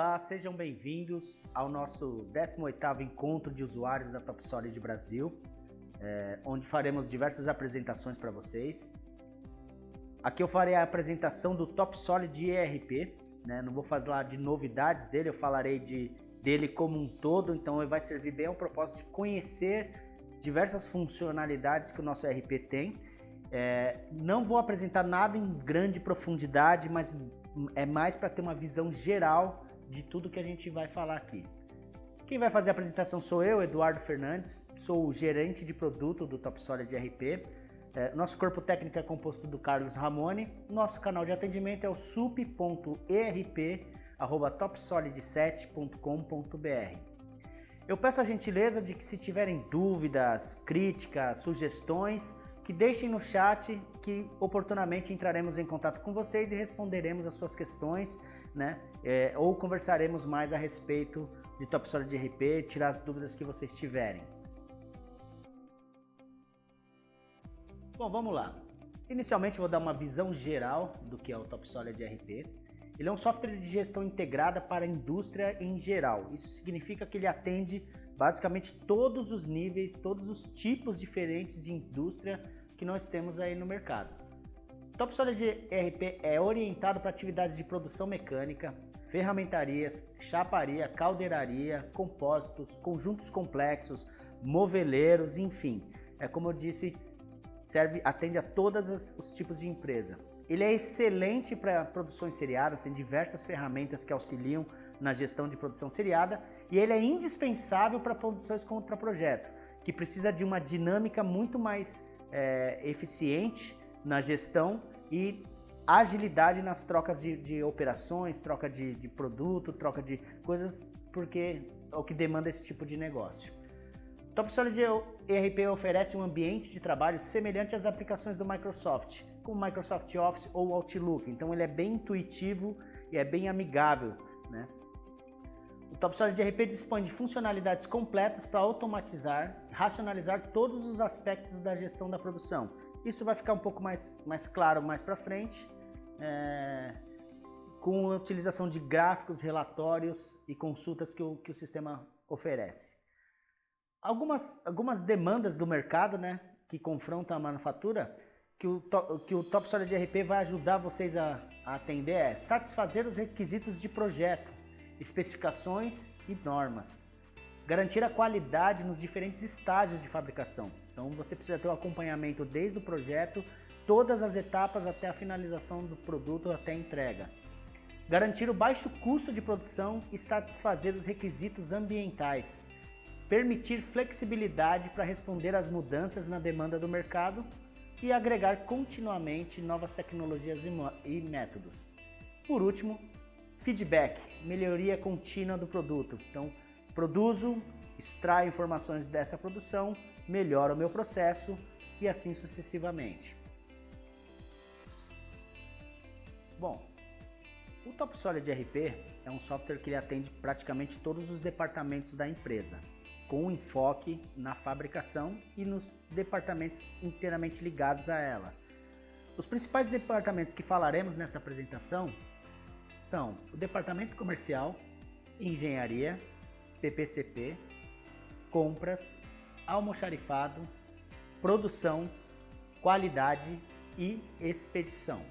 Olá, sejam bem-vindos ao nosso 18º Encontro de Usuários da TopSolid Brasil, onde faremos diversas apresentações para vocês. Aqui eu farei a apresentação do TopSolid ERP, né? Não vou falar de novidades dele, eu falarei dele como um todo, então ele vai servir bem ao propósito de conhecer diversas funcionalidades que o nosso ERP tem. Não vou apresentar nada em grande profundidade, mas é mais para ter uma visão geral de tudo que a gente vai falar aqui. Quem vai fazer a apresentação sou eu, Eduardo Fernandes, sou o gerente de produto do TopSolid ERP. Nosso corpo técnico é composto do Carlos Ramone, nosso canal de atendimento é o sup.erp@topsolid7.com.br. Eu peço a gentileza de que, se tiverem dúvidas, críticas, sugestões, que deixem no chat, que oportunamente entraremos em contato com vocês e responderemos as suas questões, né? Ou conversaremos mais a respeito de TopSolid ERP, tirar as dúvidas que vocês tiverem. Bom, vamos lá. Inicialmente vou dar uma visão geral do que é o TopSolid ERP. Ele é um software de gestão integrada para a indústria em geral. Isso significa que ele atende basicamente todos os níveis, todos os tipos diferentes de indústria que nós temos aí no mercado. O TopSolid ERP é orientado para atividades de produção mecânica, ferramentarias, chaparia, caldeiraria, compósitos, conjuntos complexos, moveleiros, enfim. Como eu disse, atende a todos os tipos de empresa. Ele é excelente para produções seriadas, tem diversas ferramentas que auxiliam na gestão de produção seriada, e ele é indispensável para produções contra projeto, que precisa de uma dinâmica muito mais eficiente na gestão e agilidade nas trocas de operações, troca de produto, troca de coisas, porque é o que demanda esse tipo de negócio. O TopSolid ERP oferece um ambiente de trabalho semelhante às aplicações do Microsoft, como o Microsoft Office ou Outlook. Então ele é bem intuitivo e é bem amigável, né? O TopSolid ERP dispõe de funcionalidades completas para automatizar e racionalizar todos os aspectos da gestão da produção. Isso vai ficar um pouco mais claro mais para frente, com a utilização de gráficos, relatórios e consultas que o sistema oferece. Algumas demandas do mercado, né, que confrontam a manufatura, que o TopSolid ERP vai ajudar vocês a atender satisfazer os requisitos de projeto, especificações e normas, garantir a qualidade nos diferentes estágios de fabricação. Então você precisa ter o acompanhamento desde o projeto, todas as etapas até a finalização do produto, até a entrega. Garantir o baixo custo de produção e satisfazer os requisitos ambientais. Permitir flexibilidade para responder às mudanças na demanda do mercado e agregar continuamente novas tecnologias e métodos. Por último, feedback, melhoria contínua do produto. Então, produzo, extraio informações dessa produção, melhoro o meu processo e assim sucessivamente. Bom, o TopSolid ERP é um software que ele atende praticamente todos os departamentos da empresa, com um enfoque na fabricação e nos departamentos inteiramente ligados a ela. Os principais departamentos que falaremos nessa apresentação são o departamento comercial, engenharia, PPCP, compras, almoxarifado, produção, qualidade e expedição.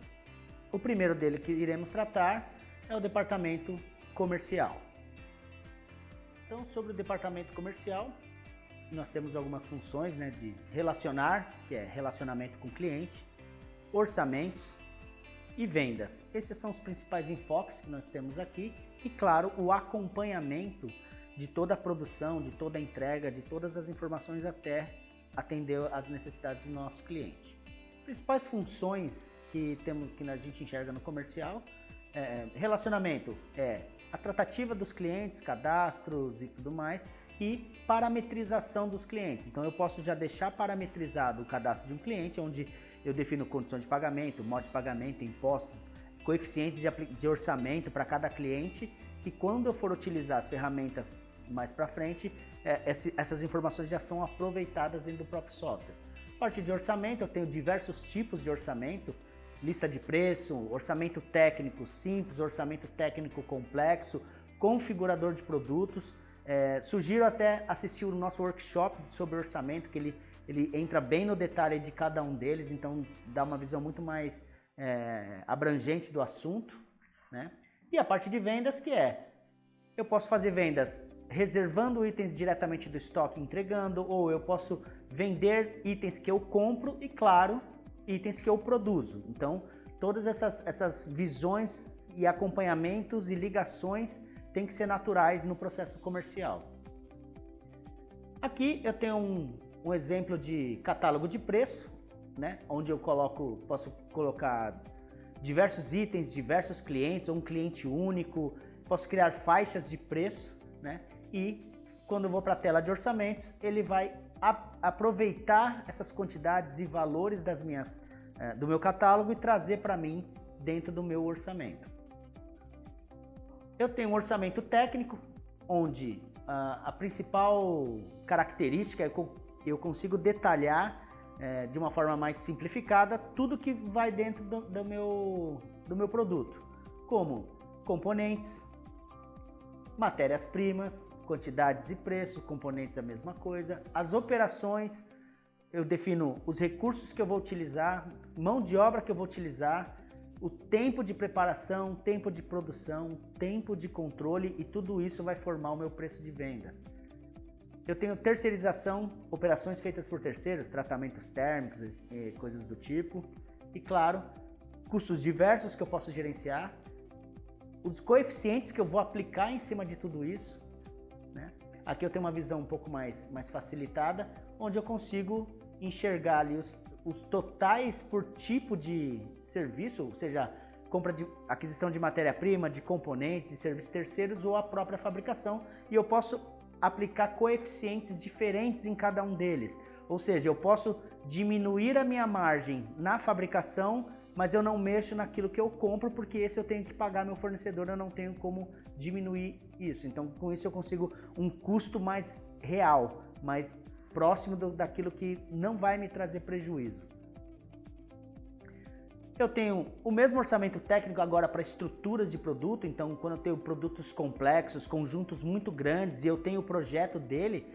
O primeiro dele que iremos tratar é o departamento comercial. Então, sobre o departamento comercial, nós temos algumas funções, né, de relacionar, que é relacionamento com o cliente, orçamentos e vendas. Esses são os principais enfoques que nós temos aqui e, claro, o acompanhamento de toda a produção, de toda a entrega, de todas as informações até atender às necessidades do nosso cliente. Principais funções que a gente enxerga no comercial: relacionamento, a tratativa dos clientes, cadastros e tudo mais, e parametrização dos clientes. Então eu posso já deixar parametrizado o cadastro de um cliente, onde eu defino condições de pagamento, modo de pagamento, impostos, coeficientes de orçamento para cada cliente, que quando eu for utilizar as ferramentas mais para frente, essas informações já são aproveitadas dentro do próprio software. A partir de orçamento, eu tenho diversos tipos de orçamento: lista de preço, orçamento técnico simples, orçamento técnico complexo, configurador de produtos. Sugiro até assistir o nosso workshop sobre orçamento, que ele entra bem no detalhe de cada um deles, então dá uma visão muito mais abrangente do assunto, né? E a parte de vendas, que eu posso fazer vendas reservando itens diretamente do estoque e entregando, ou eu posso vender itens que eu compro e, claro, itens que eu produzo. Então, todas essas visões e acompanhamentos e ligações têm que ser naturais no processo comercial. Aqui eu tenho um exemplo de catálogo de preço, né? Onde eu posso colocar diversos itens, diversos clientes, ou um cliente único, posso criar faixas de preço, né? E quando eu vou para a tela de orçamentos, ele vai aproveitar essas quantidades e valores do meu catálogo e trazer para mim dentro do meu orçamento. Eu tenho um orçamento técnico, onde a principal característica é que eu consigo detalhar de uma forma mais simplificada tudo que vai dentro do meu produto, como componentes, matérias-primas, quantidades e preço, componentes a mesma coisa, as operações, eu defino os recursos que eu vou utilizar, mão de obra que eu vou utilizar, o tempo de preparação, tempo de produção, tempo de controle, e tudo isso vai formar o meu preço de venda. Eu tenho terceirização, operações feitas por terceiros, tratamentos térmicos e coisas do tipo. E claro, custos diversos que eu posso gerenciar, os coeficientes que eu vou aplicar em cima de tudo isso, né? Aqui eu tenho uma visão um pouco mais facilitada, onde eu consigo enxergar ali os totais por tipo de serviço, ou seja, aquisição de matéria-prima, de componentes, de serviços terceiros ou a própria fabricação, e eu posso aplicar coeficientes diferentes em cada um deles. Ou seja, eu posso diminuir a minha margem na fabricação, mas eu não mexo naquilo que eu compro, porque esse eu tenho que pagar meu fornecedor, eu não tenho como diminuir isso. Então, com isso eu consigo um custo mais real, mais próximo daquilo que não vai me trazer prejuízo. Eu tenho o mesmo orçamento técnico agora para estruturas de produto, então quando eu tenho produtos complexos, conjuntos muito grandes, e eu tenho o projeto dele,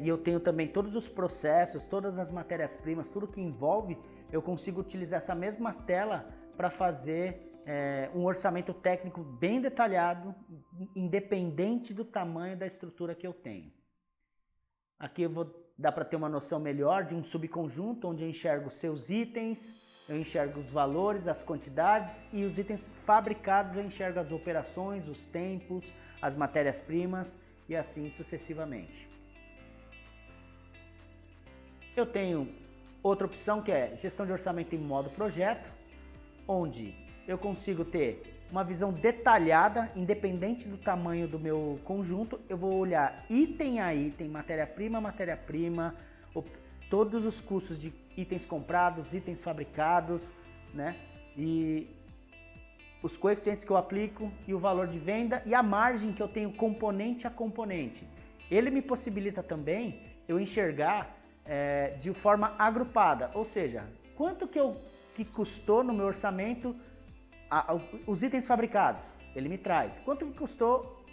e eu tenho também todos os processos, todas as matérias-primas, tudo que envolve, eu consigo utilizar essa mesma tela para fazer um orçamento técnico bem detalhado, independente do tamanho da estrutura que eu tenho. Aqui dá para ter uma noção melhor de um subconjunto, onde eu enxergo seus itens, eu enxergo os valores, as quantidades, e os itens fabricados eu enxergo as operações, os tempos, as matérias-primas e assim sucessivamente. Eu tenho outra opção que é gestão de orçamento em modo projeto, onde eu consigo ter uma visão detalhada, independente do tamanho do meu conjunto. Eu vou olhar item a item, matéria-prima, todos os custos de itens comprados, itens fabricados, né? E os coeficientes que eu aplico e o valor de venda e a margem que eu tenho componente a componente. Ele me possibilita também eu enxergar de forma agrupada, ou seja, quanto que custou no meu orçamento os itens fabricados, ele me traz. Quanto que custou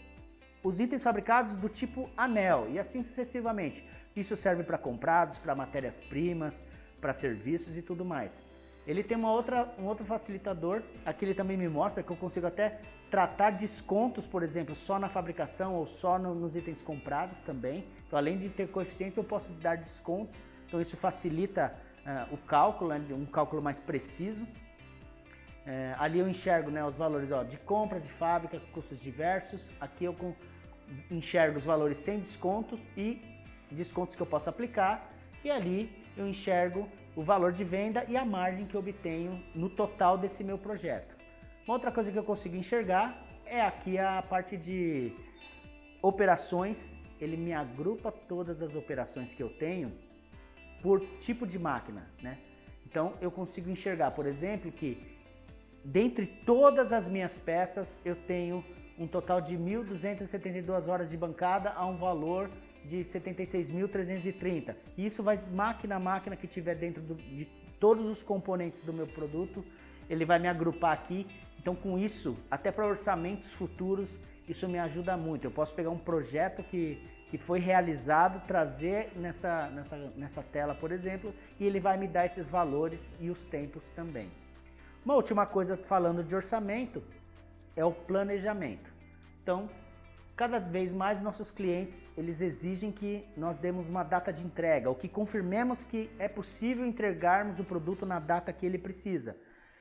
os itens fabricados do tipo anel e assim sucessivamente. Isso serve para comprados, para matérias-primas, para serviços e tudo mais. Ele tem um outro facilitador, aqui ele também me mostra que eu consigo até tratar descontos, por exemplo, só na fabricação ou só nos itens comprados também. Então, além de ter coeficientes, eu posso dar descontos, então isso facilita o cálculo, né, um cálculo mais preciso. Ali eu enxergo, né, os valores de compra, de fábrica, custos diversos. Aqui eu enxergo os valores sem descontos e descontos que eu posso aplicar. E ali eu enxergo o valor de venda e a margem que eu obtenho no total desse meu projeto. Uma outra coisa que eu consigo enxergar é aqui a parte de operações. Ele me agrupa todas as operações que eu tenho por tipo de máquina, né? Então eu consigo enxergar, por exemplo, que dentre todas as minhas peças, eu tenho um total de 1.272 horas de bancada a um valor de 76.330. Isso vai máquina a máquina que tiver dentro de todos os componentes do meu produto, ele vai me agrupar aqui. Então com isso, até para orçamentos futuros, isso me ajuda muito. Eu posso pegar um projeto que foi realizado, trazer nessa tela, por exemplo, e ele vai me dar esses valores e os tempos também. Uma última coisa falando de orçamento é o planejamento. Então, cada vez mais nossos clientes, eles exigem que nós demos uma data de entrega, ou que confirmemos que é possível entregarmos o produto na data que ele precisa.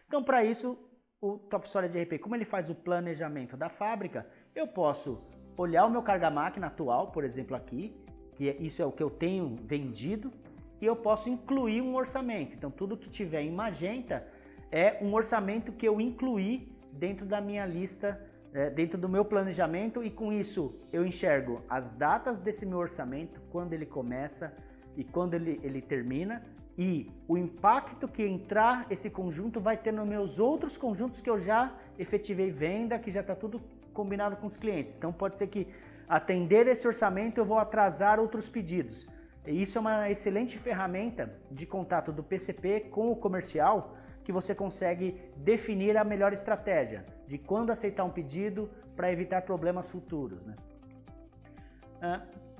Então, para isso, o TopSolid ERP, como ele faz o planejamento da fábrica, eu posso olhar o meu carga-máquina atual, por exemplo aqui, isso é o que eu tenho vendido, e eu posso incluir um orçamento. Então, tudo que tiver em magenta é um orçamento que eu incluí dentro da minha lista, dentro do meu planejamento, e com isso eu enxergo as datas desse meu orçamento, quando ele começa e quando ele termina, e o impacto que entrar esse conjunto vai ter nos meus outros conjuntos que eu já efetivei venda, que já está tudo combinado com os clientes. Então pode ser que atender esse orçamento eu vou atrasar outros pedidos. E isso é uma excelente ferramenta de contato do PCP com o comercial, que você consegue definir a melhor estratégia de quando aceitar um pedido para evitar problemas futuros, né?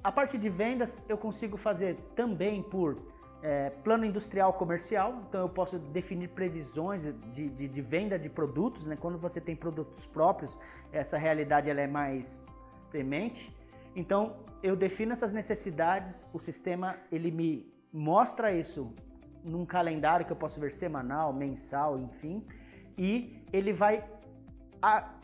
A parte de vendas eu consigo fazer também por plano industrial comercial, então eu posso definir previsões de venda de produtos, né? Quando você tem produtos próprios, essa realidade ela é mais premente. Então eu defino essas necessidades, o sistema ele me mostra isso num calendário que eu posso ver semanal, mensal, enfim, e ele vai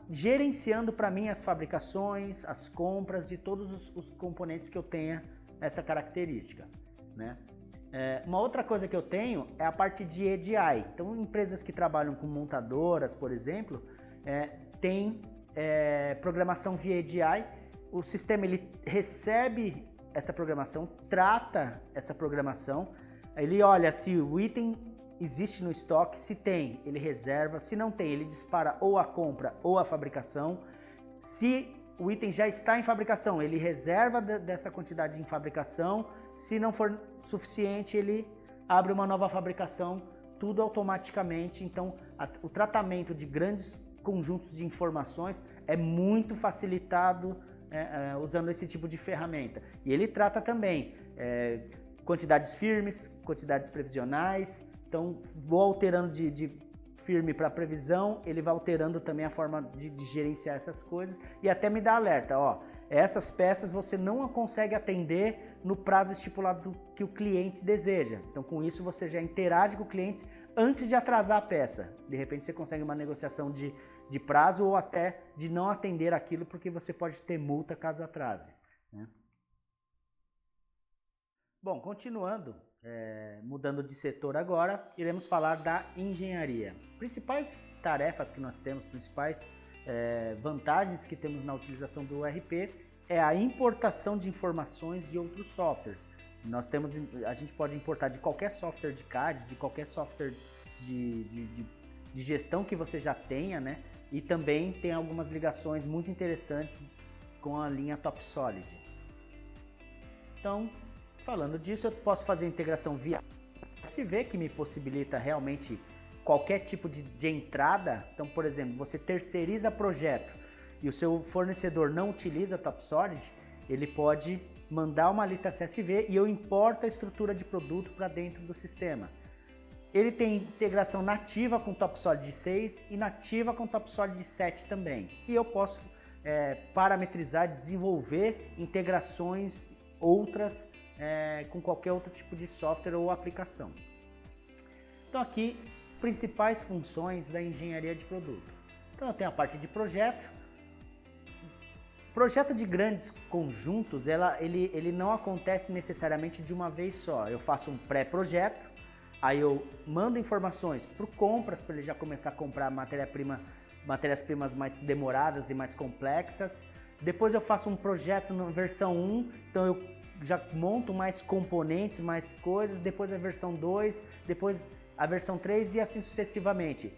gerenciando para mim as fabricações, as compras de todos os componentes que eu tenha essa característica, né? Uma outra coisa que eu tenho é a parte de EDI. Então, empresas que trabalham com montadoras, por exemplo, tem programação via EDI. O sistema ele recebe essa programação, trata essa programação, ele olha se o item existe no estoque, se tem, ele reserva, se não tem, ele dispara ou a compra ou a fabricação. Se o item já está em fabricação, ele reserva dessa quantidade em fabricação, se não for suficiente, ele abre uma nova fabricação, tudo automaticamente. Então, o tratamento de grandes conjuntos de informações é muito facilitado usando esse tipo de ferramenta. E ele trata também quantidades firmes, quantidades previsionais. Então, vou alterando de firme para previsão, ele vai alterando também a forma de gerenciar essas coisas e até me dá alerta, ó, essas peças você não consegue atender no prazo estipulado que o cliente deseja. Então, com isso, você já interage com o cliente antes de atrasar a peça. De repente, você consegue uma negociação de prazo ou até de não atender aquilo, porque você pode ter multa caso atrase, né? Bom, continuando, mudando de setor agora, iremos falar da engenharia. Principais tarefas que nós temos, principais vantagens que temos na utilização do ERP é a importação de informações de outros softwares. A gente pode importar de qualquer software de CAD, de qualquer software de gestão que você já tenha, né? E também tem algumas ligações muito interessantes com a linha TopSolid. Então, falando disso, eu posso fazer integração via SV, que me possibilita realmente qualquer tipo de entrada. Então, por exemplo, você terceiriza projeto e o seu fornecedor não utiliza TopSolid, ele pode mandar uma lista CSV e eu importo a estrutura de produto para dentro do sistema. Ele tem integração nativa com TopSolid 6 e nativa com TopSolid 7 também. E eu posso parametrizar, desenvolver integrações outras com qualquer outro tipo de software ou aplicação. Então aqui, principais funções da engenharia de produto. Então eu tenho a parte de projeto. Projeto de grandes conjuntos, ele não acontece necessariamente de uma vez só. Eu faço um pré-projeto, aí eu mando informações para o compras, para ele já começar a comprar matérias-primas mais demoradas e mais complexas. Depois eu faço um projeto na versão 1, então eu já monto mais componentes, mais coisas. Depois a versão 2, depois a versão 3 e assim sucessivamente.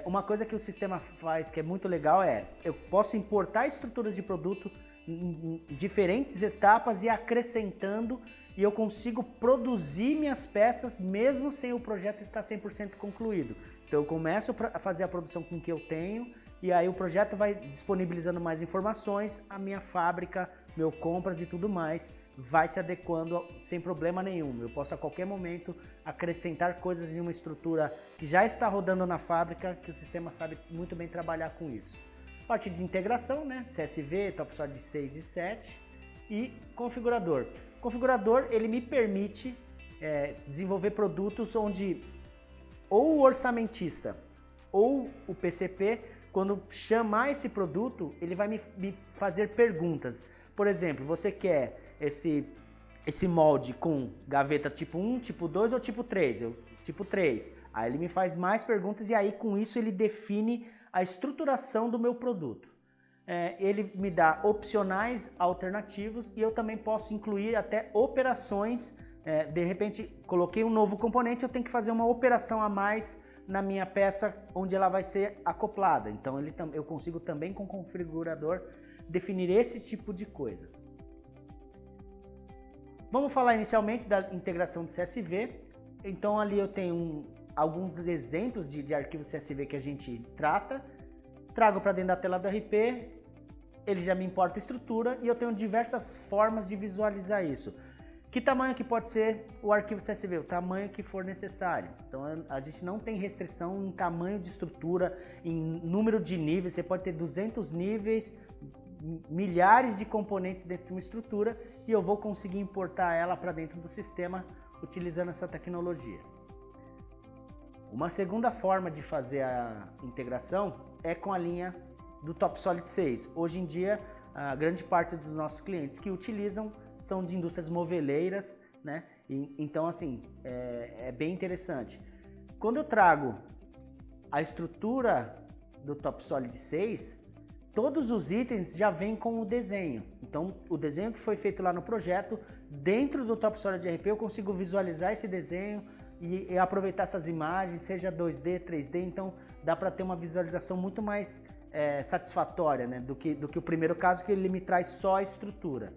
Uma coisa que o sistema faz que é muito legal eu posso importar estruturas de produto em diferentes etapas e acrescentando, e eu consigo produzir minhas peças mesmo sem o projeto estar 100% concluído. Então eu começo a fazer a produção com o que eu tenho e aí o projeto vai disponibilizando mais informações, a minha fábrica, meu compras e tudo mais vai se adequando sem problema nenhum. Eu posso a qualquer momento acrescentar coisas em uma estrutura que já está rodando na fábrica, que o sistema sabe muito bem trabalhar com isso. Parte de integração, né? CSV, TopSolid 6 e 7 e configurador. Configurador, ele me permite desenvolver produtos onde ou o orçamentista ou o PCP, quando chamar esse produto, ele vai me fazer perguntas. Por exemplo, você quer esse molde com gaveta tipo 1, tipo 2 ou tipo 3? Tipo 3. Aí ele me faz mais perguntas e aí com isso ele define a estruturação do meu produto. Ele me dá opcionais alternativos e eu também posso incluir até operações. De repente, coloquei um novo componente, eu tenho que fazer uma operação a mais na minha peça onde ela vai ser acoplada. Então eu consigo também com o configurador definir esse tipo de coisa. Vamos falar inicialmente da integração do CSV. Então ali eu tenho alguns exemplos de arquivos CSV que a gente trata. Trago para dentro da tela do RP, ele já me importa a estrutura e eu tenho diversas formas de visualizar isso. Que tamanho que pode ser o arquivo CSV? O tamanho que for necessário. Então a gente não tem restrição em tamanho de estrutura, em número de níveis. Você pode ter 200 níveis, milhares de componentes dentro de uma estrutura e eu vou conseguir importar ela para dentro do sistema utilizando essa tecnologia. Uma segunda forma de fazer a integração é com a linha do TopSolid 6. Hoje em dia, a grande parte dos nossos clientes que utilizam são de indústrias moveleiras, né? Então, assim, é bem interessante. Quando eu trago a estrutura do TopSolid 6, todos os itens já vêm com o desenho. Então, o desenho que foi feito lá no projeto, dentro do TopSolid RP, eu consigo visualizar esse desenho e aproveitar essas imagens, seja 2D, 3D. Então, dá para ter uma visualização muito mais satisfatória, né, do que o primeiro caso, que ele me traz só a estrutura.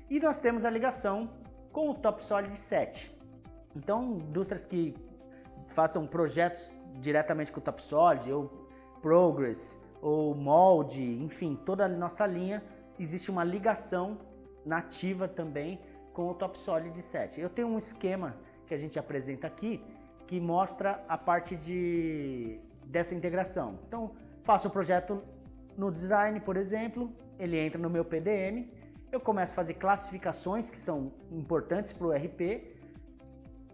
E nós temos a ligação com o TopSolid 7. Então, indústrias que façam projetos diretamente com o TopSolid, ou Progress, ou Molde, enfim, toda a nossa linha, existe uma ligação nativa também com o TopSolid 7. Eu tenho um esquema que a gente apresenta aqui, que mostra a parte dessa integração. Então, faço o projeto no design, por exemplo, ele entra no meu PDM, eu começo a fazer classificações que são importantes para o RP,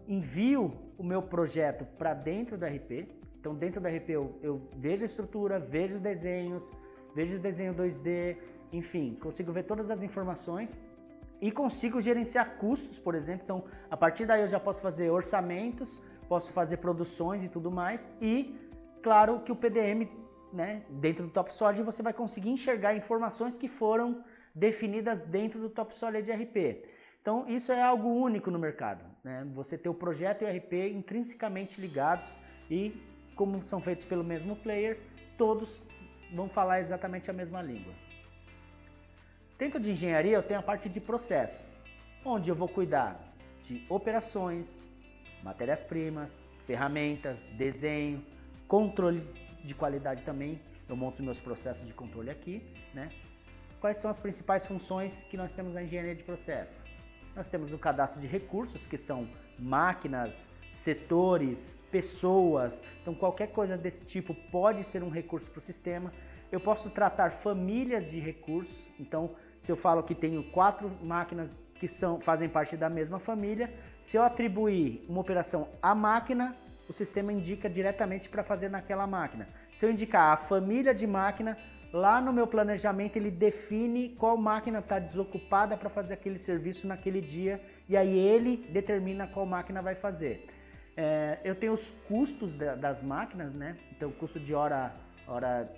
envio o meu projeto para dentro do RP. Então, dentro do RP eu vejo a estrutura, vejo os desenhos 2D, enfim, consigo ver todas as informações e consigo gerenciar custos, por exemplo. Então, a partir daí eu já posso fazer orçamentos, posso fazer produções e tudo mais. E, claro, que o PDM, né, dentro do TopSolid, você vai conseguir enxergar informações que foram definidas dentro do TopSolid RP. Então, isso é algo único no mercado, né? Você ter o projeto e o RP intrinsecamente ligados e, como são feitos pelo mesmo player, todos vão falar exatamente a mesma língua. Dentro de engenharia, eu tenho a parte de processos, onde eu vou cuidar de operações, matérias-primas, ferramentas, desenho, controle de qualidade também. Eu monto meus processos de controle aqui, né? Quais são as principais funções que nós temos na engenharia de processo? Nós temos o cadastro de recursos, que são máquinas, setores, pessoas. Então, qualquer coisa desse tipo pode ser um recurso para o sistema. Eu posso tratar famílias de recursos. Então, se eu falo que tenho 4 máquinas que fazem parte da mesma família, se eu atribuir uma operação à máquina, o sistema indica diretamente para fazer naquela máquina. Se eu indicar a família de máquina, lá no meu planejamento ele define qual máquina está desocupada para fazer aquele serviço naquele dia e aí ele determina qual máquina vai fazer. Eu tenho os custos das máquinas, né? Então, custo de hora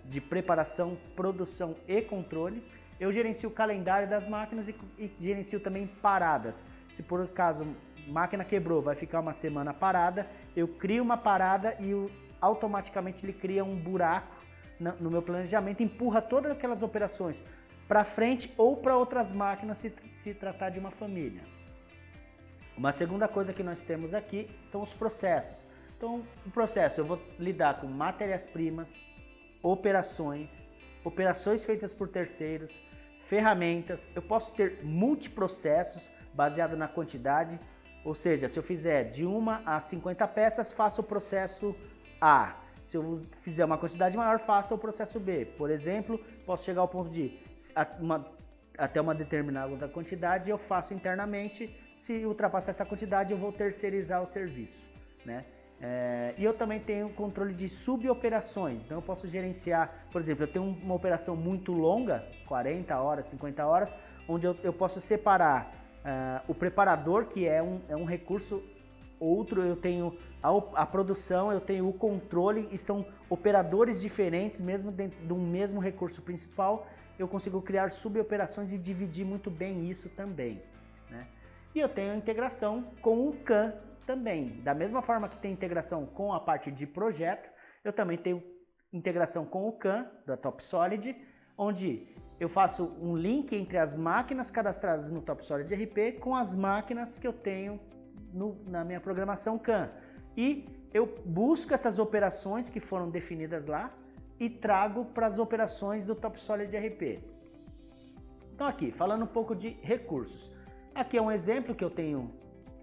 de preparação, produção e controle. Eu gerencio o calendário das máquinas e gerencio também paradas. Se por acaso máquina quebrou, vai ficar uma semana parada, eu crio uma parada e automaticamente ele cria um buraco no meu planejamento, empurra todas aquelas operações para frente ou para outras máquinas se tratar de uma família. Uma segunda coisa que nós temos aqui são os processos. Então, o processo, eu vou lidar com matérias-primas, operações, operações feitas por terceiros, ferramentas. Eu posso ter multiprocessos baseado na quantidade, ou seja, se eu fizer de 1 a 50 peças, faço o processo A. Se eu fizer uma quantidade maior, faça o processo B. Por exemplo, posso chegar ao ponto de até uma determinada quantidade eu faço internamente. Se ultrapassar essa quantidade, eu vou terceirizar o serviço, né? E eu também tenho controle de suboperações, então eu posso gerenciar, por exemplo, eu tenho uma operação muito longa, 40 horas, 50 horas, onde eu posso separar o preparador, que é um recurso, outro eu tenho a produção, eu tenho o controle, e são operadores diferentes, mesmo dentro de um mesmo recurso principal, eu consigo criar suboperações e dividir muito bem isso também, né? E eu tenho a integração com o CAM também. Da mesma forma que tem integração com a parte de projeto, eu também tenho integração com o CAM da TopSolid, onde eu faço um link entre as máquinas cadastradas no TopSolid RP com as máquinas que eu tenho na minha programação CAM. E eu busco essas operações que foram definidas lá e trago para as operações do TopSolid RP. Então aqui, falando um pouco de recursos. Aqui é um exemplo que eu tenho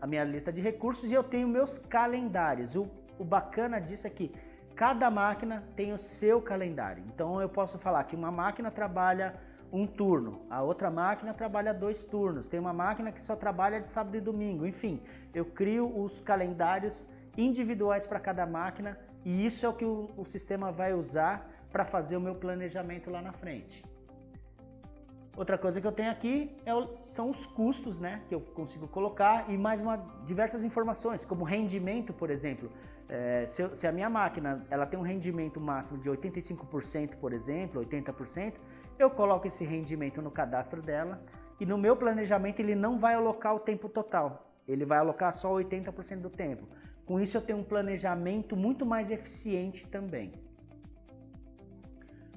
a minha lista de recursos e eu tenho meus calendários. O bacana disso é que cada máquina tem o seu calendário. Então eu posso falar que uma máquina trabalha um turno, a outra máquina trabalha 2 turnos, tem uma máquina que só trabalha de sábado e domingo. Enfim, eu crio os calendários individuais para cada máquina e isso é o que o sistema vai usar para fazer o meu planejamento lá na frente. Outra coisa que eu tenho aqui são os custos, né, que eu consigo colocar e mais diversas informações, como rendimento, por exemplo. Se a minha máquina ela tem um rendimento máximo de 85%, por exemplo, 80%, eu coloco esse rendimento no cadastro dela e no meu planejamento ele não vai alocar o tempo total, ele vai alocar só 80% do tempo. Com isso eu tenho um planejamento muito mais eficiente também.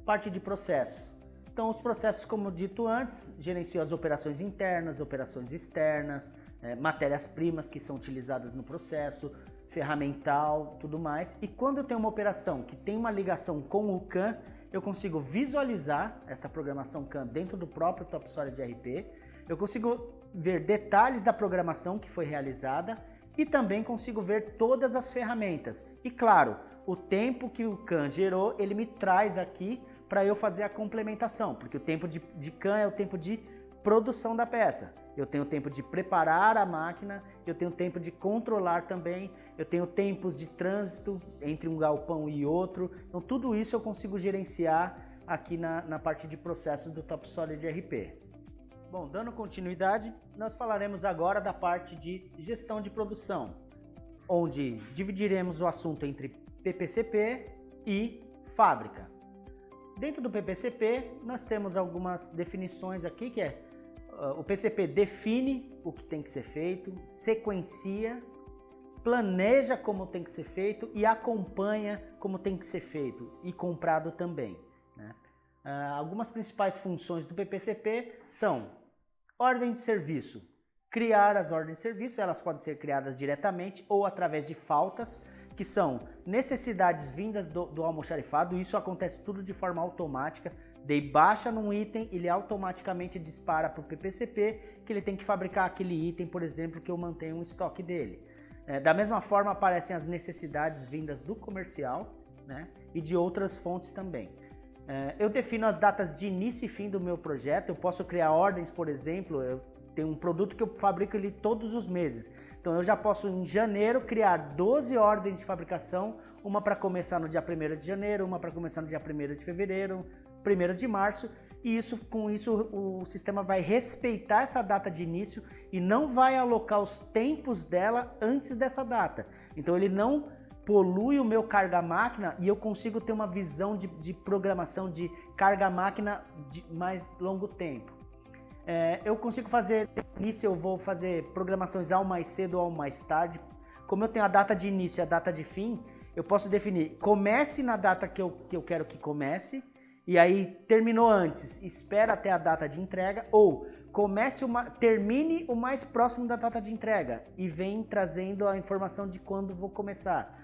Parte de processos. Então, os processos, como dito antes, gerencio as operações internas, operações externas, matérias-primas que são utilizadas no processo, ferramental, tudo mais. E quando eu tenho uma operação que tem uma ligação com o CAM, eu consigo visualizar essa programação CAM dentro do próprio TopSolid RP, eu consigo ver detalhes da programação que foi realizada e também consigo ver todas as ferramentas. E claro, o tempo que o CAM gerou, ele me traz aqui para eu fazer a complementação, porque o tempo de CAM é o tempo de produção da peça. Eu tenho tempo de preparar a máquina, eu tenho tempo de controlar também, eu tenho tempos de trânsito entre um galpão e outro. Então tudo isso eu consigo gerenciar aqui na parte de processos do TopSolid RP. Bom, dando continuidade, nós falaremos agora da parte de gestão de produção, onde dividiremos o assunto entre PPCP e fábrica. Dentro do PPCP, nós temos algumas definições aqui, que o PCP define o que tem que ser feito, sequencia, planeja como tem que ser feito e acompanha como tem que ser feito e comprado também, né? Algumas principais funções do PPCP são ordem de serviço. Criar as ordens de serviço, elas podem ser criadas diretamente ou através de faltas, que são necessidades vindas do almoxarifado. Isso acontece tudo de forma automática. Dei baixa num item, ele automaticamente dispara para o PPCP que ele tem que fabricar aquele item, por exemplo, que eu mantenho um estoque dele. Da mesma forma aparecem as necessidades vindas do comercial, né, e de outras fontes também. Eu defino as datas de início e fim do meu projeto. Eu posso criar ordens, por exemplo, eu tenho um produto que eu fabrico ele todos os meses. Então eu já posso em janeiro criar 12 ordens de fabricação, uma para começar no dia 1º de janeiro, uma para começar no dia 1º de fevereiro, 1º de março, e com isso o sistema vai respeitar essa data de início e não vai alocar os tempos dela antes dessa data. Então ele não polui o meu carga-máquina e eu consigo ter uma visão de programação de carga-máquina de mais longo tempo. Eu consigo fazer, início eu vou fazer programações ao mais cedo ou ao mais tarde. Como eu tenho a data de início e a data de fim, eu posso definir, comece na data que eu quero que comece, e aí terminou antes, espera até a data de entrega, ou termine o mais próximo da data de entrega e vem trazendo a informação de quando vou começar.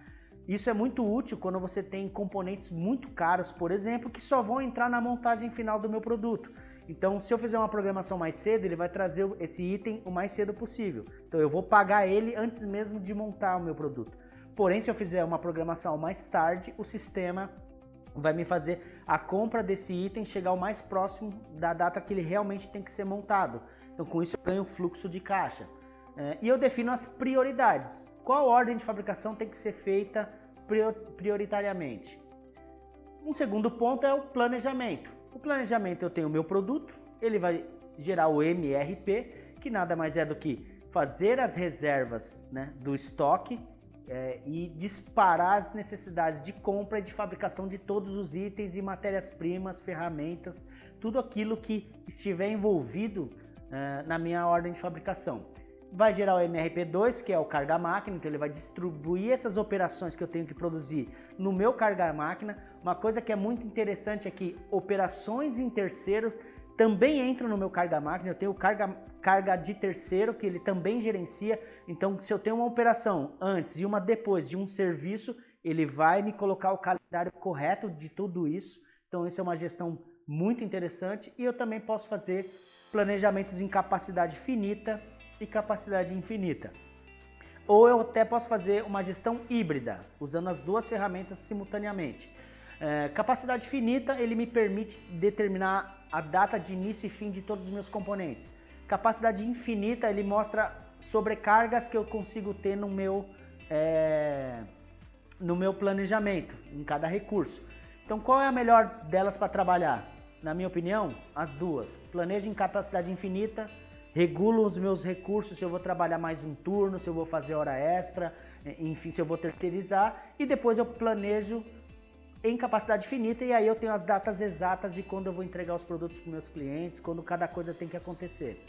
Isso é muito útil quando você tem componentes muito caros, por exemplo, que só vão entrar na montagem final do meu produto. Então, se eu fizer uma programação mais cedo, ele vai trazer esse item o mais cedo possível. Então, eu vou pagar ele antes mesmo de montar o meu produto. Porém, se eu fizer uma programação mais tarde, o sistema vai me fazer a compra desse item chegar o mais próximo da data que ele realmente tem que ser montado. Então, com isso, eu ganho fluxo de caixa. E eu defino as prioridades. Qual ordem de fabricação tem que ser feita prioritariamente? Um segundo ponto é o planejamento. O planejamento, eu tenho o meu produto, ele vai gerar o MRP, que nada mais é do que fazer as reservas, né, do estoque e disparar as necessidades de compra e de fabricação de todos os itens e matérias-primas, ferramentas, tudo aquilo que estiver envolvido na minha ordem de fabricação. Vai gerar o MRP2, que é o carga-máquina, então ele vai distribuir essas operações que eu tenho que produzir no meu carga-máquina. Uma coisa que é muito interessante é que operações em terceiros também entram no meu carga-máquina. Eu tenho carga de terceiro, que ele também gerencia. Então, se eu tenho uma operação antes e uma depois de um serviço, ele vai me colocar o calendário correto de tudo isso. Então, isso é uma gestão muito interessante. E eu também posso fazer planejamentos em capacidade finita e capacidade infinita. Ou eu até posso fazer uma gestão híbrida, usando as duas ferramentas simultaneamente. Capacidade finita, ele me permite determinar a data de início e fim de todos os meus componentes. Capacidade infinita, ele mostra sobrecargas que eu consigo ter no meu planejamento, em cada recurso. Então, qual é a melhor delas para trabalhar? Na minha opinião, as duas. Planejo em capacidade infinita, regulo os meus recursos, se eu vou trabalhar mais um turno, se eu vou fazer hora extra, enfim, se eu vou terceirizar, e depois eu planejo em capacidade finita e aí eu tenho as datas exatas de quando eu vou entregar os produtos para os meus clientes, quando cada coisa tem que acontecer.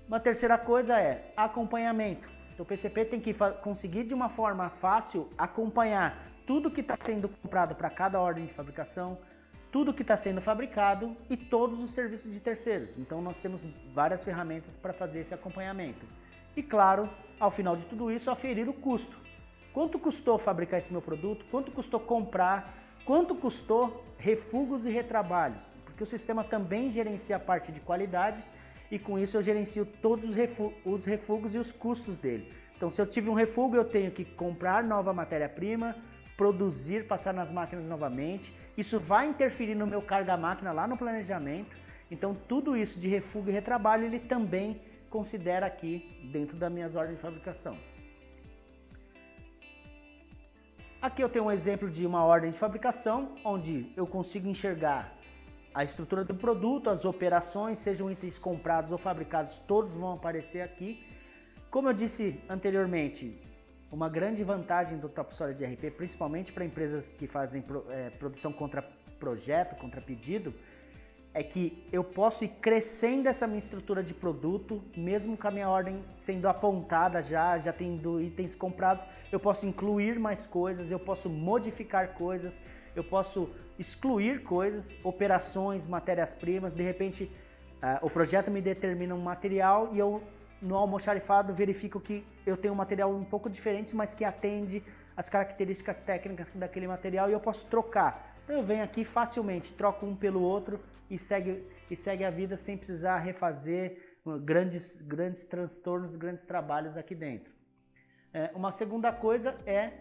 Uma terceira coisa é acompanhamento. Então o PCP tem que conseguir de uma forma fácil acompanhar tudo que está sendo comprado para cada ordem de fabricação, tudo que está sendo fabricado e todos os serviços de terceiros. Então nós temos várias ferramentas para fazer esse acompanhamento. E claro, ao final de tudo isso, aferir o custo. Quanto custou fabricar esse meu produto? Quanto custou comprar? Quanto custou refugos e retrabalhos? Porque o sistema também gerencia a parte de qualidade e com isso eu gerencio todos os refugos e os custos dele. Então se eu tive um refugo, eu tenho que comprar nova matéria-prima, produzir, passar nas máquinas novamente. Isso vai interferir no meu carga-máquina lá no planejamento. Então tudo isso de refugo e retrabalho ele também considera aqui dentro das minhas ordens de fabricação. Aqui eu tenho um exemplo de uma ordem de fabricação onde eu consigo enxergar a estrutura do produto, as operações, sejam itens comprados ou fabricados, todos vão aparecer aqui. Como eu disse anteriormente, uma grande vantagem do TopSolid ERP, principalmente para empresas que fazem produção contra projeto, contra pedido, é que eu posso ir crescendo essa minha estrutura de produto, mesmo com a minha ordem sendo apontada já tendo itens comprados, eu posso incluir mais coisas, eu posso modificar coisas, eu posso excluir coisas, operações, matérias-primas, de repente o projeto me determina um material e eu no almoxarifado verifico que eu tenho um material um pouco diferente, mas que atende às características técnicas daquele material e eu posso trocar. Então eu venho aqui facilmente, troco um pelo outro e segue a vida sem precisar refazer grandes transtornos, grandes trabalhos aqui dentro. Uma segunda coisa é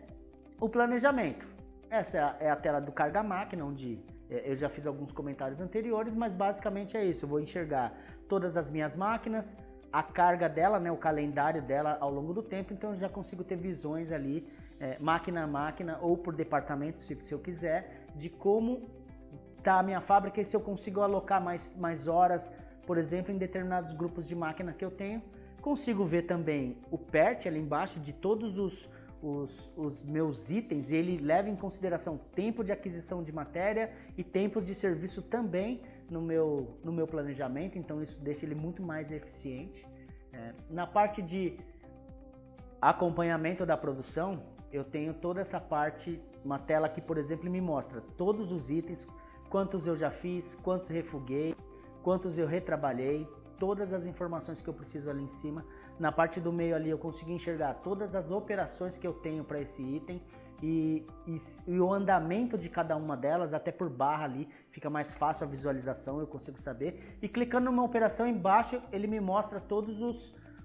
o planejamento. Essa é a tela do carga-máquina, onde eu já fiz alguns comentários anteriores, mas basicamente é isso. Eu vou enxergar todas as minhas máquinas, a carga dela, né, o calendário dela ao longo do tempo, então eu já consigo ter visões ali, máquina a máquina ou por departamento, se eu quiser, de como está a minha fábrica e se eu consigo alocar mais horas, por exemplo, em determinados grupos de máquina que eu tenho. Consigo ver também o PERT ali embaixo de todos os meus itens, e ele leva em consideração tempo de aquisição de matéria e tempos de serviço também no meu planejamento, então isso deixa ele muito mais eficiente. Na parte de acompanhamento da produção, eu tenho toda essa parte, uma tela que, por exemplo, me mostra todos os itens, quantos eu já fiz, quantos refuguei, quantos eu retrabalhei, todas as informações que eu preciso ali em cima Na parte do meio ali eu consigo enxergar todas as operações que eu tenho para esse item e o andamento de cada uma delas, até por barra ali, fica mais fácil a visualização, eu consigo saber. E clicando numa operação embaixo, ele me mostra todos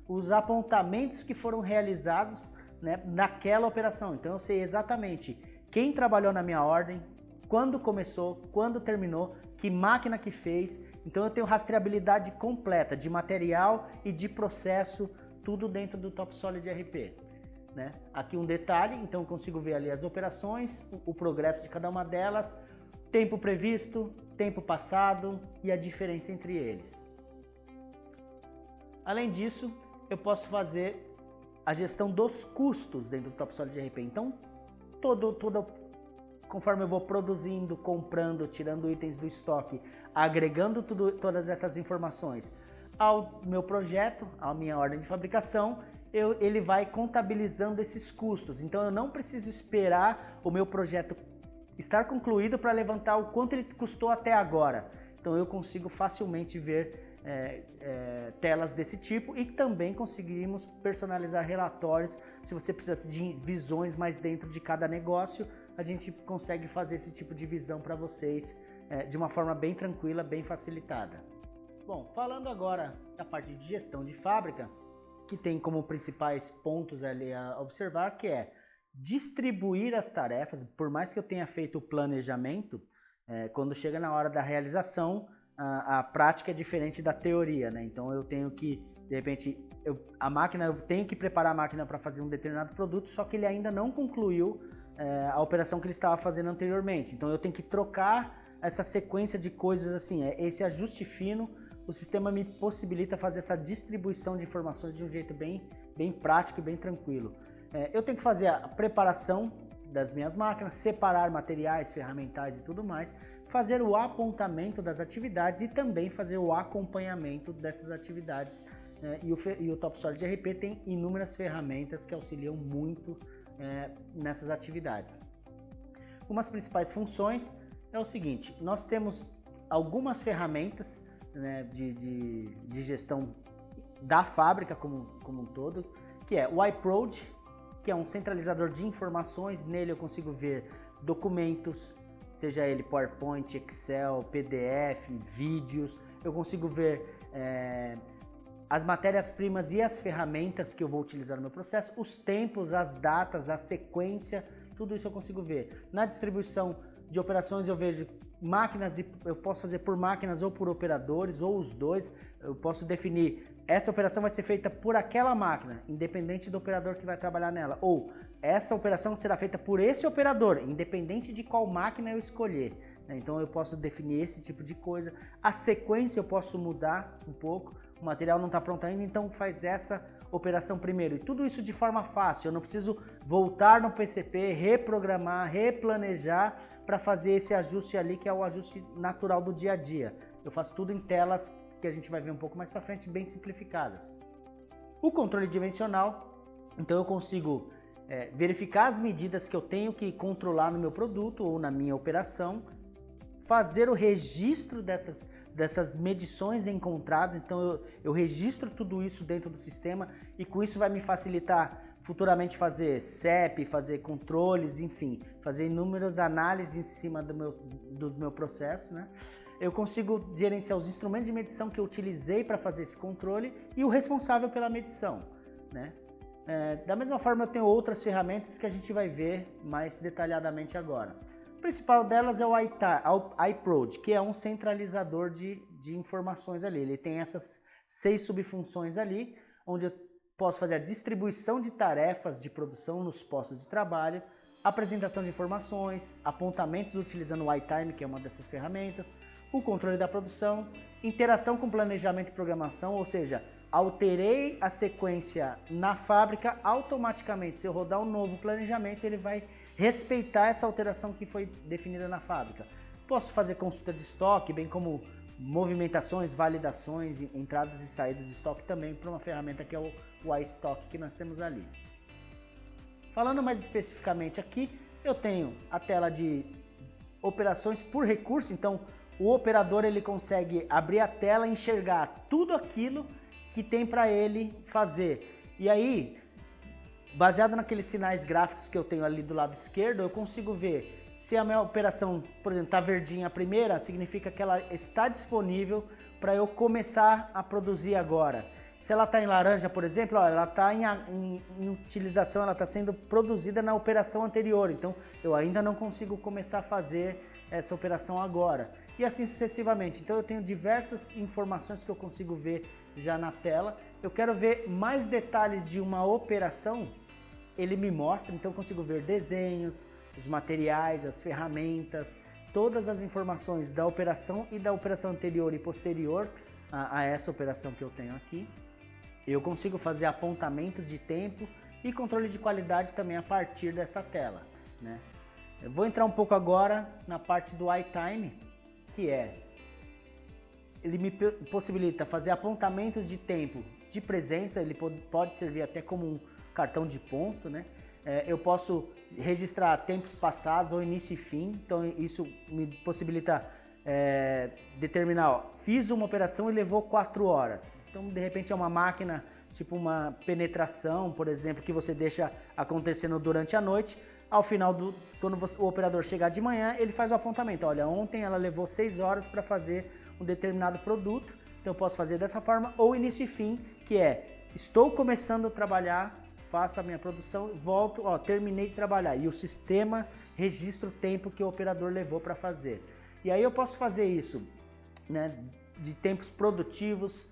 os apontamentos que foram realizados, né, naquela operação. Então eu sei exatamente quem trabalhou na minha ordem, quando começou, quando terminou, que máquina que fez. Então eu tenho rastreabilidade completa de material e de processo, tudo dentro do TopSolid RP. Né? Aqui um detalhe, então eu consigo ver ali as operações, o progresso de cada uma delas, tempo previsto, tempo passado e a diferença entre eles. Além disso, eu posso fazer a gestão dos custos dentro do TopSolid RP. Então, conforme eu vou produzindo, comprando, tirando itens do estoque, agregando todas essas informações ao meu projeto, à minha ordem de fabricação, ele vai contabilizando esses custos. Então eu não preciso esperar o meu projeto estar concluído para levantar o quanto ele custou até agora. Então eu consigo facilmente ver telas desse tipo e também conseguimos personalizar relatórios. Se você precisa de visões mais dentro de cada negócio, a gente consegue fazer esse tipo de visão para vocês de uma forma bem tranquila, bem facilitada. Bom, falando agora da parte de gestão de fábrica, que tem como principais pontos ali a observar, que é distribuir as tarefas. Por mais que eu tenha feito o planejamento, quando chega na hora da realização, a prática é diferente da teoria, né? Então eu tenho que, de repente, eu tenho que preparar a máquina para fazer um determinado produto, só que ele ainda não concluiu a operação que ele estava fazendo anteriormente. Então eu tenho que trocar essa sequência de coisas assim, esse ajuste fino. O sistema me possibilita fazer essa distribuição de informações de um jeito bem prático e bem tranquilo. Eu tenho que fazer a preparação das minhas máquinas, separar materiais, ferramentais e tudo mais, fazer o apontamento das atividades e também fazer o acompanhamento dessas atividades. E o TopSolid RP tem inúmeras ferramentas que auxiliam muito nessas atividades. Umas principais funções é o seguinte: nós temos algumas ferramentas, né, de gestão da fábrica como um todo, que é o iProd, que é um centralizador de informações. Nele eu consigo ver documentos, seja ele PowerPoint, Excel, PDF, vídeos. Eu consigo ver as matérias-primas e as ferramentas que eu vou utilizar no meu processo, os tempos, as datas, a sequência, tudo isso eu consigo ver. Na distribuição de operações eu vejo máquinas, e eu posso fazer por máquinas ou por operadores, ou os dois. Eu posso definir, essa operação vai ser feita por aquela máquina, independente do operador que vai trabalhar nela, ou essa operação será feita por esse operador, independente de qual máquina eu escolher. Então eu posso definir esse tipo de coisa. A sequência eu posso mudar um pouco, o material não está pronto ainda, então faz essa operação primeiro. E tudo isso de forma fácil, eu não preciso voltar no PCP, reprogramar, replanejar para fazer esse ajuste ali, que é o ajuste natural do dia a dia. Eu faço tudo em telas que a gente vai ver um pouco mais para frente, bem simplificadas. O controle dimensional, então eu consigo verificar as medidas que eu tenho que controlar no meu produto ou na minha operação, fazer o registro dessas medições encontradas. Então eu registro tudo isso dentro do sistema e com isso vai me facilitar futuramente fazer CEP, fazer controles, enfim, fazer inúmeras análises em cima do meu processo, né? Eu consigo gerenciar os instrumentos de medição que eu utilizei para fazer esse controle e o responsável pela medição, né? Da mesma forma eu tenho outras ferramentas que a gente vai ver mais detalhadamente agora. A principal delas é o iProd, que é um centralizador de informações ali. Ele tem essas 6 subfunções ali, onde eu posso fazer a distribuição de tarefas de produção nos postos de trabalho, apresentação de informações, apontamentos utilizando o iTime, que é uma dessas ferramentas, o controle da produção, interação com planejamento e programação, ou seja, alterei a sequência na fábrica, automaticamente, se eu rodar um novo planejamento, ele vai respeitar essa alteração que foi definida na fábrica. Posso fazer consulta de estoque, bem como movimentações, validações, entradas e saídas de estoque também para uma ferramenta que é o iStock que nós temos ali. Falando mais especificamente aqui, eu tenho a tela de operações por recurso. Então o operador ele consegue abrir a tela e enxergar tudo aquilo que tem para ele fazer. E aí, baseado naqueles sinais gráficos que eu tenho ali do lado esquerdo, eu consigo ver se a minha operação, por exemplo, está verdinha a primeira, significa que ela está disponível para eu começar a produzir agora. Se ela está em laranja, por exemplo, ó, ela está em utilização, ela está sendo produzida na operação anterior, então eu ainda não consigo começar a fazer essa operação agora. E assim sucessivamente. Então eu tenho diversas informações que eu consigo ver já na tela. Eu quero ver mais detalhes de uma operação, ele me mostra, então eu consigo ver desenhos, os materiais, as ferramentas, todas as informações da operação e da operação anterior e posterior a essa operação que eu tenho aqui. Eu consigo fazer apontamentos de tempo e controle de qualidade também a partir dessa tela, né? Eu vou entrar um pouco agora na parte do iTime, que ele me possibilita fazer apontamentos de tempo de presença, ele pode servir até como um cartão de ponto, né? Eu posso registrar tempos passados ou início e fim, então isso me possibilita determinar, ó, fiz uma operação e levou 4 horas. Então, de repente, é uma máquina, tipo uma penetração, por exemplo, que você deixa acontecendo durante a noite. Ao final, quando o operador chegar de manhã, ele faz o apontamento. Olha, ontem ela levou 6 horas para fazer um determinado produto, então eu posso fazer dessa forma. Ou início e fim, que estou começando a trabalhar, faço a minha produção, volto, ó, terminei de trabalhar. E o sistema registra o tempo que o operador levou para fazer. E aí eu posso fazer isso, né, de tempos produtivos,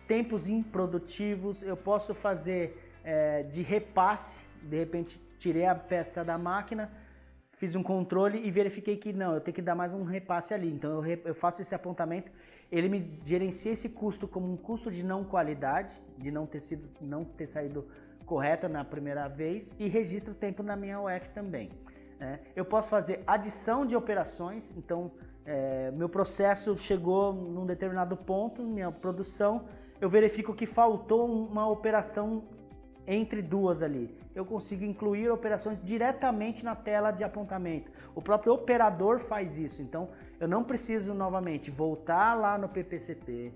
tempos improdutivos, eu posso fazer de repasse, de repente tirei a peça da máquina, fiz um controle e verifiquei que não, eu tenho que dar mais um repasse ali, então eu faço esse apontamento, ele me gerencia esse custo como um custo de não qualidade, de não ter saído correta na primeira vez e registra o tempo na minha UF também. Eu posso fazer adição de operações, então meu processo chegou num determinado ponto, minha produção, eu verifico que faltou uma operação entre duas ali. Eu consigo incluir operações diretamente na tela de apontamento. O próprio operador faz isso, então eu não preciso novamente voltar lá no PPCP,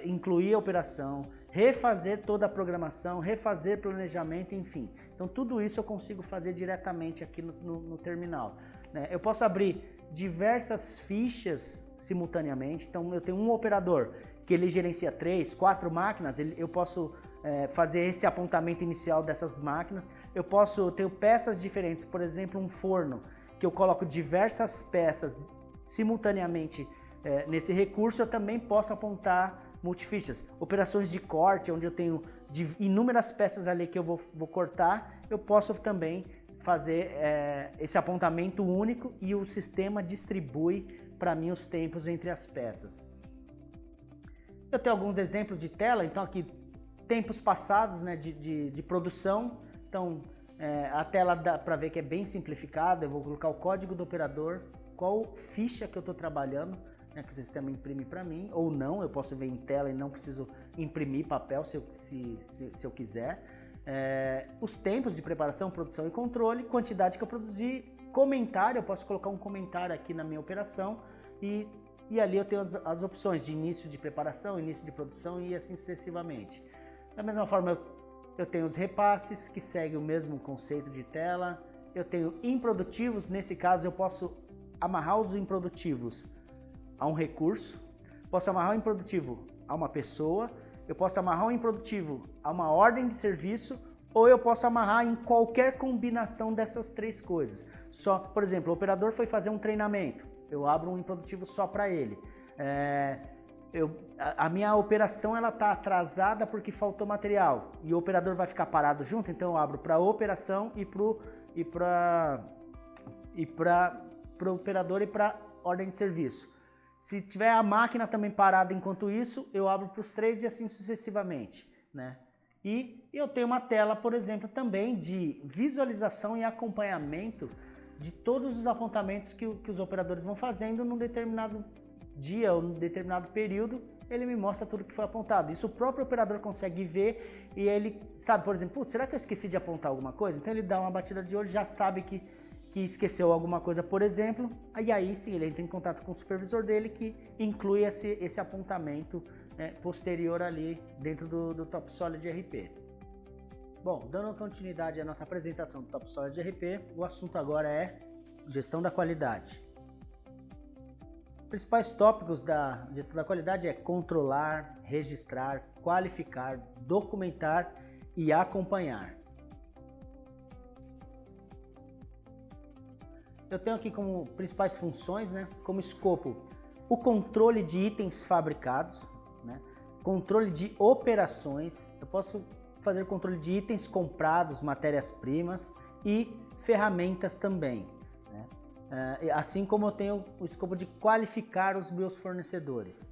incluir a operação, refazer toda a programação, refazer planejamento, enfim. Então tudo isso eu consigo fazer diretamente aqui no terminal, né? Eu posso abrir diversas fichas simultaneamente, então eu tenho um operador que ele gerencia 3, 4 máquinas, eu posso fazer esse apontamento inicial dessas máquinas. Eu tenho peças diferentes, por exemplo, um forno, que eu coloco diversas peças simultaneamente nesse recurso, eu também posso apontar multifichas. Operações de corte, onde eu tenho inúmeras peças ali que eu vou cortar, eu posso também fazer esse apontamento único e o sistema distribui para mim os tempos entre as peças. Eu tenho alguns exemplos de tela, então aqui tempos passados, né, de produção, então a tela dá para ver que é bem simplificada, eu vou colocar o código do operador, qual ficha que eu estou trabalhando, né, que o sistema imprime para mim, ou não, eu posso ver em tela e não preciso imprimir papel se eu quiser. Os tempos de preparação, produção e controle, quantidade que eu produzi, comentário, eu posso colocar um comentário aqui na minha operação e ali eu tenho as opções de início de preparação, início de produção e assim sucessivamente. Da mesma forma, eu tenho os repasses, que seguem o mesmo conceito de tela. Eu tenho improdutivos, nesse caso eu posso amarrar os improdutivos a um recurso, posso amarrar o improdutivo a uma pessoa, eu posso amarrar o improdutivo a uma ordem de serviço, ou eu posso amarrar em qualquer combinação dessas 3 coisas. Só, por exemplo, o operador foi fazer um treinamento, eu abro um improdutivo só para ele. A minha operação está atrasada porque faltou material e o operador vai ficar parado junto, então eu abro para a operação e para o operador e para ordem de serviço. Se tiver a máquina também parada enquanto isso, eu abro para os 3 e assim sucessivamente, né? E eu tenho uma tela, por exemplo, também de visualização e acompanhamento de todos os apontamentos que os operadores vão fazendo num determinado dia ou num determinado período, ele me mostra tudo que foi apontado. Isso o próprio operador consegue ver e ele sabe, por exemplo, será que eu esqueci de apontar alguma coisa? Então ele dá uma batida de olho, já sabe que esqueceu alguma coisa, por exemplo, e aí sim ele entra em contato com o supervisor dele que inclui esse apontamento posterior ali dentro do TopSolid RP. Bom, dando continuidade à nossa apresentação do TopSolid RP, o assunto agora é gestão da qualidade. Principais tópicos da gestão da qualidade é controlar, registrar, qualificar, documentar e acompanhar. Eu tenho aqui como principais funções, como escopo, o controle de itens fabricados, controle de operações, eu posso fazer controle de itens comprados, matérias-primas e ferramentas também. Assim como eu tenho o escopo de qualificar os meus fornecedores.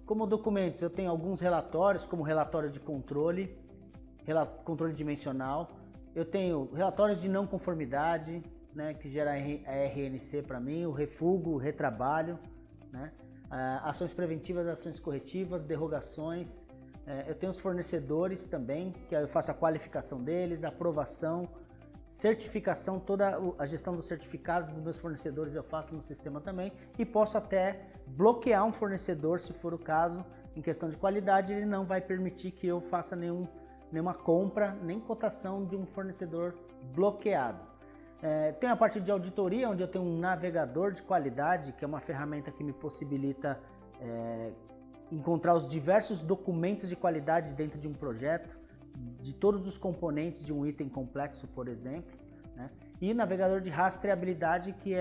Como documentos, eu tenho alguns relatórios, como relatório de controle dimensional, eu tenho relatórios de não conformidade, que gera a RNC para mim, o refugo, o retrabalho, ações preventivas, ações corretivas, derrogações. Eu tenho os fornecedores também, que eu faço a qualificação deles, aprovação, certificação, toda a gestão dos certificados dos meus fornecedores eu faço no sistema também, e posso até bloquear um fornecedor, se for o caso, em questão de qualidade, ele não vai permitir que eu faça nenhuma compra, nem cotação de um fornecedor bloqueado. Tem a parte de auditoria, onde eu tenho um navegador de qualidade, que é uma ferramenta que me possibilita encontrar os diversos documentos de qualidade dentro de um projeto, de todos os componentes de um item complexo, por exemplo, e navegador de rastreabilidade, que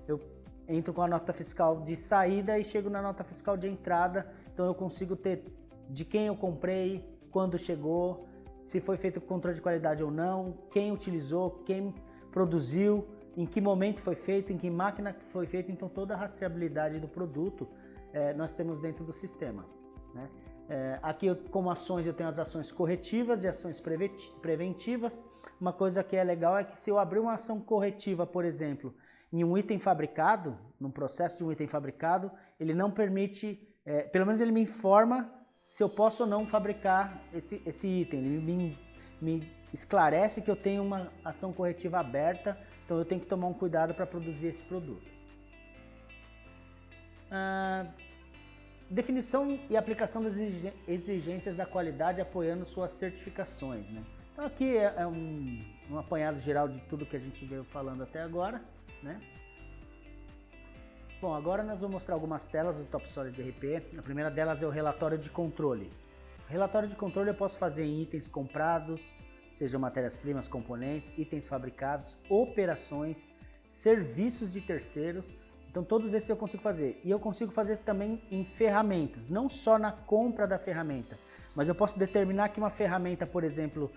eu entro com a nota fiscal de saída e chego na nota fiscal de entrada, então eu consigo ter de quem eu comprei, quando chegou, se foi feito controle de qualidade ou não, quem utilizou, quem produziu, em que momento foi feito, em que máquina foi feito, então toda a rastreabilidade do produto nós temos dentro do sistema. Aqui como ações eu tenho as ações corretivas e ações preventivas. Uma coisa que é legal é que se eu abrir uma ação corretiva, por exemplo, em um item fabricado, num processo de um item fabricado, ele não permite, pelo menos ele me informa se eu posso ou não fabricar esse item, ele me esclarece que eu tenho uma ação corretiva aberta, então eu tenho que tomar um cuidado para produzir esse produto. Definição e aplicação das exigências da qualidade apoiando suas certificações. Então aqui é um apanhado geral de tudo que a gente veio falando até agora. Bom, agora nós vamos mostrar algumas telas do TopSolid RP. A primeira delas é o relatório de controle. O relatório de controle eu posso fazer em itens comprados, sejam matérias-primas, componentes, itens fabricados, operações, serviços de terceiros. Então todos esses eu consigo fazer. E eu consigo fazer isso também em ferramentas, não só na compra da ferramenta, mas eu posso determinar que uma ferramenta, por exemplo,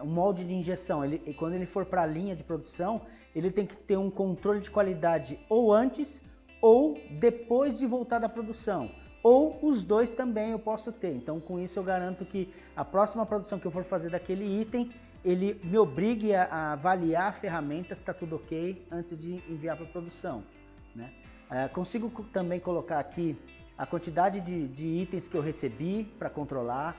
um molde de injeção, quando ele for para a linha de produção, ele tem que ter um controle de qualidade ou antes ou depois de voltar da produção. Ou os dois também eu posso ter. Então com isso eu garanto que a próxima produção que eu for fazer daquele item, ele me obrigue a avaliar a ferramenta se está tudo ok antes de enviar para a produção. Consigo também colocar aqui a quantidade de itens que eu recebi para controlar,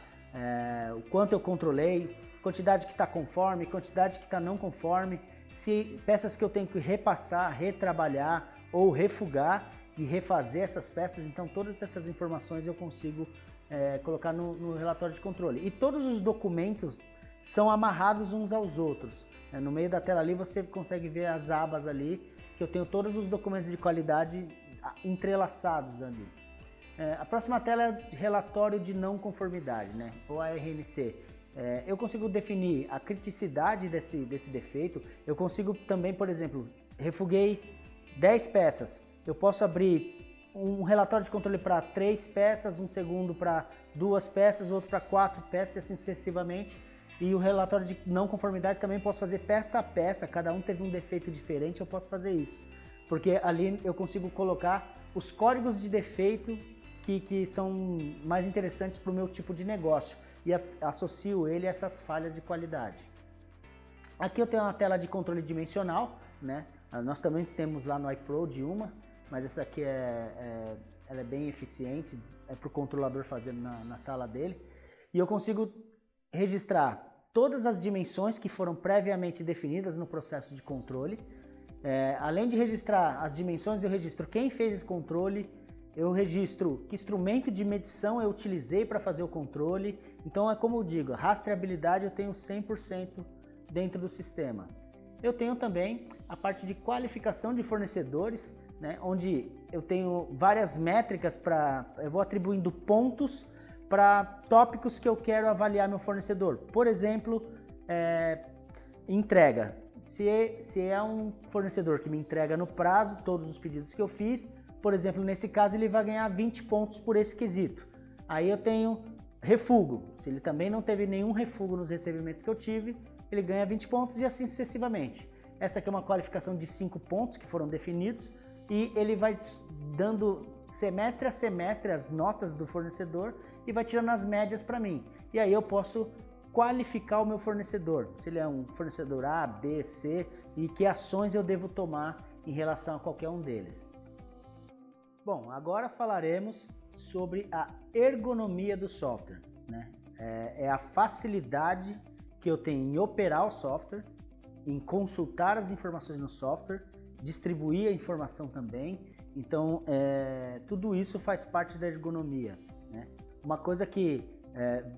o quanto eu controlei, quantidade que está conforme, quantidade que está não conforme, se peças que eu tenho que repassar, retrabalhar ou refugar e refazer essas peças. Então todas essas informações eu consigo colocar no relatório de controle. E todos os documentos são amarrados uns aos outros. No meio da tela ali você consegue ver as abas ali, que eu tenho todos os documentos de qualidade entrelaçados ali. A próxima tela é de relatório de não conformidade, ou a RNC. Eu consigo definir a criticidade desse defeito. Eu consigo também, por exemplo, refuguei 10 peças. Eu posso abrir um relatório de controle para 3 peças, um segundo para 2 peças, outro para 4 peças e assim sucessivamente. E o relatório de não conformidade também posso fazer peça a peça, cada um teve um defeito diferente, eu posso fazer isso. Porque ali eu consigo colocar os códigos de defeito que são mais interessantes para o meu tipo de negócio e associo ele a essas falhas de qualidade. Aqui eu tenho uma tela de controle dimensional, Nós também temos lá no iProd uma, mas essa daqui ela é bem eficiente, é para o controlador fazer na sala dele. E eu consigo registrar todas as dimensões que foram previamente definidas no processo de controle. Além de registrar as dimensões, eu registro quem fez esse controle, eu registro que instrumento de medição eu utilizei para fazer o controle. Então é como eu digo, rastreabilidade eu tenho 100% dentro do sistema. Eu tenho também a parte de qualificação de fornecedores, né, onde eu tenho várias métricas eu vou atribuindo pontos para tópicos que eu quero avaliar meu fornecedor. Por exemplo, entrega. Se é um fornecedor que me entrega no prazo todos os pedidos que eu fiz, por exemplo, nesse caso ele vai ganhar 20 pontos por esse quesito. Aí eu tenho refúgio. Se ele também não teve nenhum refúgio nos recebimentos que eu tive, ele ganha 20 pontos e assim sucessivamente. Essa aqui é uma qualificação de 5 pontos que foram definidos e ele vai dando semestre a semestre as notas do fornecedor e vai tirando as médias para mim. E aí eu posso qualificar o meu fornecedor, se ele é um fornecedor A, B, C e que ações eu devo tomar em relação a qualquer um deles. Bom, agora falaremos sobre a ergonomia do software, né? É a facilidade que eu tenho em operar o software, em consultar as informações no software, distribuir a informação também. Então, tudo isso faz parte da ergonomia, né? Uma coisa que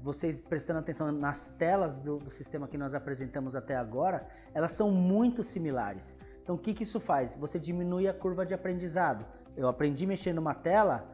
vocês prestando atenção nas telas do sistema que nós apresentamos até agora, elas são muito similares. Então, o que isso faz? Você diminui a curva de aprendizado. Eu aprendi a mexer numa tela,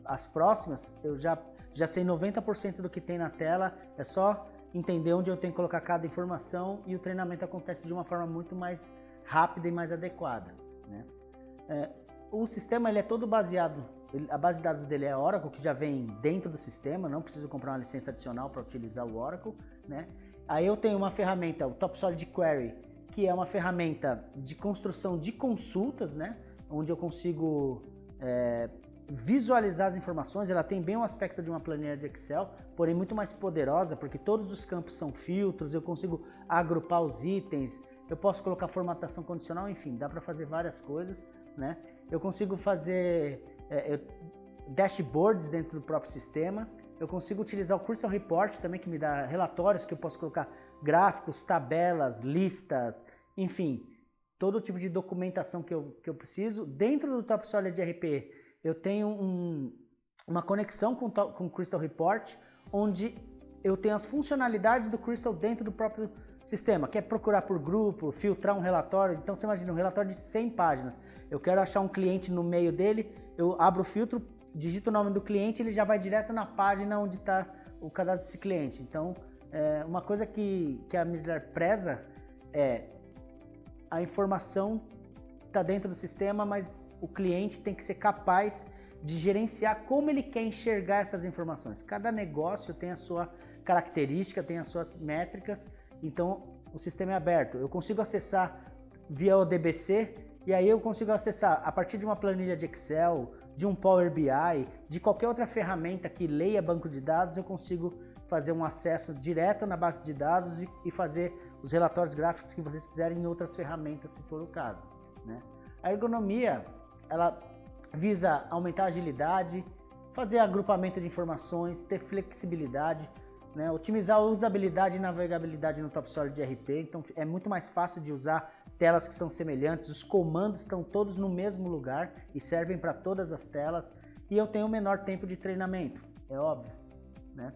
as próximas eu já sei 90% do que tem na tela, é só entender onde eu tenho que colocar cada informação e o treinamento acontece de uma forma muito mais rápida e mais adequada, né? O sistema ele é todo baseado, a base de dados dele é Oracle, que já vem dentro do sistema, não preciso comprar uma licença adicional para utilizar o Oracle, né? Aí eu tenho uma ferramenta, o TopSolid Query, que é uma ferramenta de construção de consultas, né? Onde eu consigo visualizar as informações. Ela tem bem um aspecto de uma planilha de Excel, porém muito mais poderosa, porque todos os campos são filtros, eu consigo agrupar os itens, eu posso colocar formatação condicional, enfim, dá para fazer várias coisas, né? Eu consigo fazer dashboards dentro do próprio sistema, eu consigo utilizar o Crystal Report também, que me dá relatórios que eu posso colocar gráficos, tabelas, listas, enfim, todo tipo de documentação que eu preciso. Dentro do TopSolid RP, eu tenho uma conexão com o Crystal Report, onde eu tenho as funcionalidades do Crystal dentro do próprio sistema, que é procurar por grupo, filtrar um relatório. Então você imagina um relatório de 100 páginas, eu quero achar um cliente no meio dele, eu abro o filtro, digito o nome do cliente, ele já vai direto na página onde está o cadastro desse cliente. Então, uma coisa que a Mizler preza é a informação está dentro do sistema, mas o cliente tem que ser capaz de gerenciar como ele quer enxergar essas informações. Cada negócio tem a sua característica, tem as suas métricas, então o sistema é aberto. Eu consigo acessar via o DBC e aí eu consigo acessar a partir de uma planilha de Excel, de um Power BI, de qualquer outra ferramenta que leia banco de dados, eu consigo fazer um acesso direto na base de dados e fazer os relatórios gráficos que vocês quiserem em outras ferramentas, se for o caso, né? A ergonomia, ela visa aumentar a agilidade, fazer agrupamento de informações, ter flexibilidade, né? Otimizar a usabilidade e navegabilidade no TopSolid RP, então é muito mais fácil de usar telas que são semelhantes, os comandos estão todos no mesmo lugar e servem para todas as telas, e eu tenho um menor tempo de treinamento, é óbvio, né?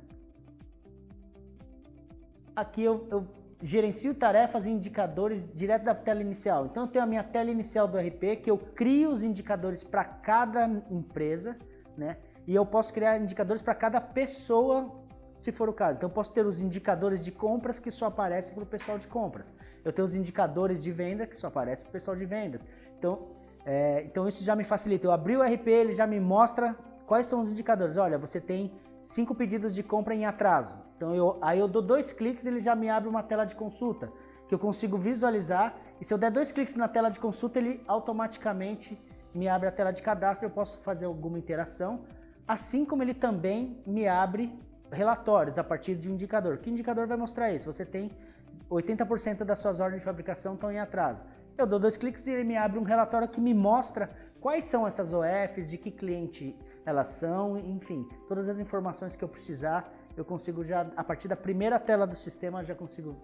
Aqui eu gerencio tarefas e indicadores direto da tela inicial. Então eu tenho a minha tela inicial do RP, que eu crio os indicadores para cada empresa, né? E eu posso criar indicadores para cada pessoa, se for o caso. Então eu posso ter os indicadores de compras que só aparecem para o pessoal de compras. Eu tenho os indicadores de venda que só aparecem para o pessoal de vendas. Então isso já me facilita. Eu abri o RP, ele já me mostra quais são os indicadores. Olha, você tem 5 pedidos de compra em atraso. Então aí eu dou 2 cliques e ele já me abre uma tela de consulta, que eu consigo visualizar, e se eu der 2 cliques na tela de consulta, ele automaticamente me abre a tela de cadastro, eu posso fazer alguma interação, assim como ele também me abre relatórios a partir de um indicador. Que indicador vai mostrar isso? Você tem 80% das suas ordens de fabricação estão em atraso. Eu dou 2 cliques e ele me abre um relatório que me mostra quais são essas OFs, de que cliente elas são, enfim, todas as informações que eu precisar, eu consigo já, a partir da primeira tela do sistema, já consigo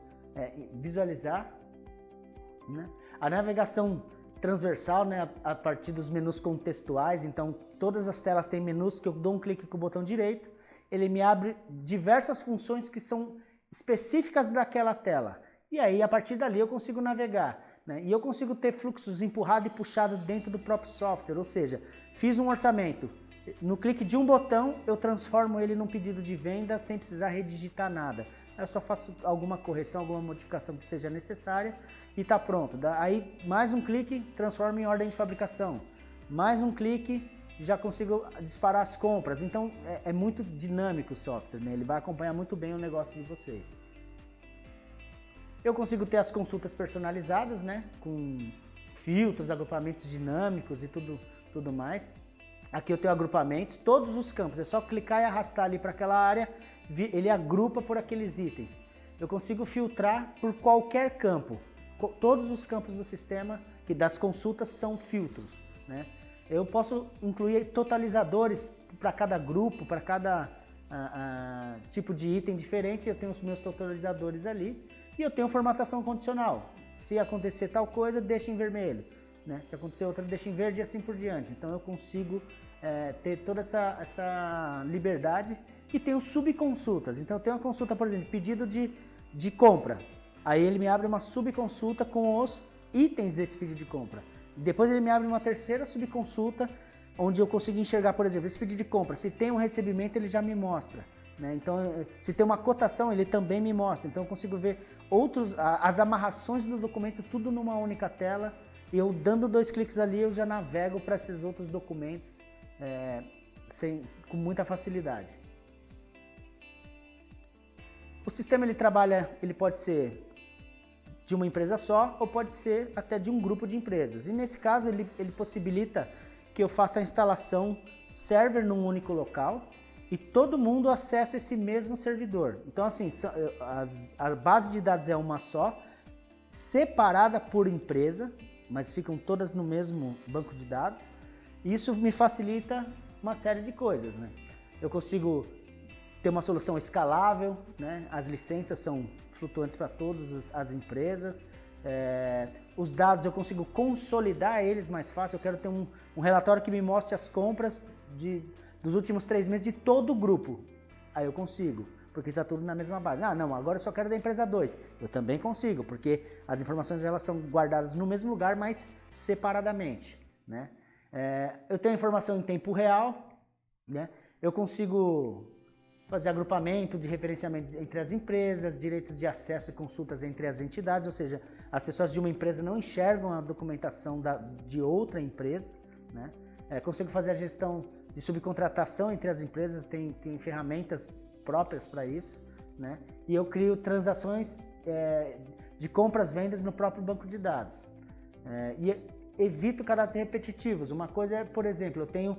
visualizar, né? A navegação transversal, né, a partir dos menus contextuais. Então, todas as telas têm menus que eu dou um clique com o botão direito, ele me abre diversas funções que são específicas daquela tela. E aí, a partir dali, eu consigo navegar, né? E eu consigo ter fluxos empurrado e puxado dentro do próprio software. Ou seja, fiz um orçamento, no clique de um botão, eu transformo ele num pedido de venda sem precisar redigitar nada. Eu só faço alguma correção, alguma modificação que seja necessária e está pronto. Aí, mais um clique, transforma em ordem de fabricação. Mais um clique, já consigo disparar as compras. Então, é muito dinâmico o software, né? Ele vai acompanhar muito bem o negócio de vocês. Eu consigo ter as consultas personalizadas, né? Com filtros, agrupamentos dinâmicos e tudo mais. Aqui eu tenho agrupamentos, todos os campos. É só clicar e arrastar ali para aquela área, ele agrupa por aqueles itens. Eu consigo filtrar por qualquer campo. Todos os campos do sistema, que das consultas, são filtros, né? Eu posso incluir totalizadores para cada grupo, para cada tipo de item diferente. Eu tenho os meus totalizadores ali. E eu tenho formatação condicional. Se acontecer tal coisa, deixa em vermelho, né? Se acontecer outra, deixa em verde e assim por diante. Então eu consigo ter toda essa liberdade. E tenho subconsultas. Então eu tenho uma consulta, por exemplo, pedido de compra. Aí ele me abre uma subconsulta com os itens desse pedido de compra. Depois ele me abre uma terceira subconsulta, onde eu consigo enxergar, por exemplo, esse pedido de compra. Se tem um recebimento, ele já me mostra, né? Então, se tem uma cotação, ele também me mostra. Então eu consigo ver as amarrações do documento, tudo numa única tela. E eu dando 2 cliques ali, eu já navego para esses outros documentos com muita facilidade. O sistema ele pode ser de uma empresa só ou pode ser até de um grupo de empresas. E nesse caso ele possibilita que eu faça a instalação server num único local e todo mundo acessa esse mesmo servidor. Então assim, a base de dados é uma só, separada por empresa, mas ficam todas no mesmo banco de dados. E isso me facilita uma série de coisas, né? Eu consigo ter uma solução escalável, né? As licenças são flutuantes para todas as empresas. Os dados eu consigo consolidar eles mais fácil. Eu quero ter um relatório que me mostre as compras dos últimos 3 meses de todo o grupo. Aí eu consigo, porque está tudo na mesma base. Ah, não, agora eu só quero da empresa 2. Eu também consigo, porque as informações elas são guardadas no mesmo lugar, mas separadamente, né? Eu tenho informação em tempo real, né? Eu consigo fazer agrupamento de referenciamento entre as empresas, direito de acesso e consultas entre as entidades, ou seja, as pessoas de uma empresa não enxergam a documentação de outra empresa, né? Consigo fazer a gestão de subcontratação entre as empresas, tem ferramentas próprias para isso, né? E eu crio transações de compras-vendas no próprio banco de dados. E evito cadastros repetitivos. Uma coisa é, por exemplo, eu tenho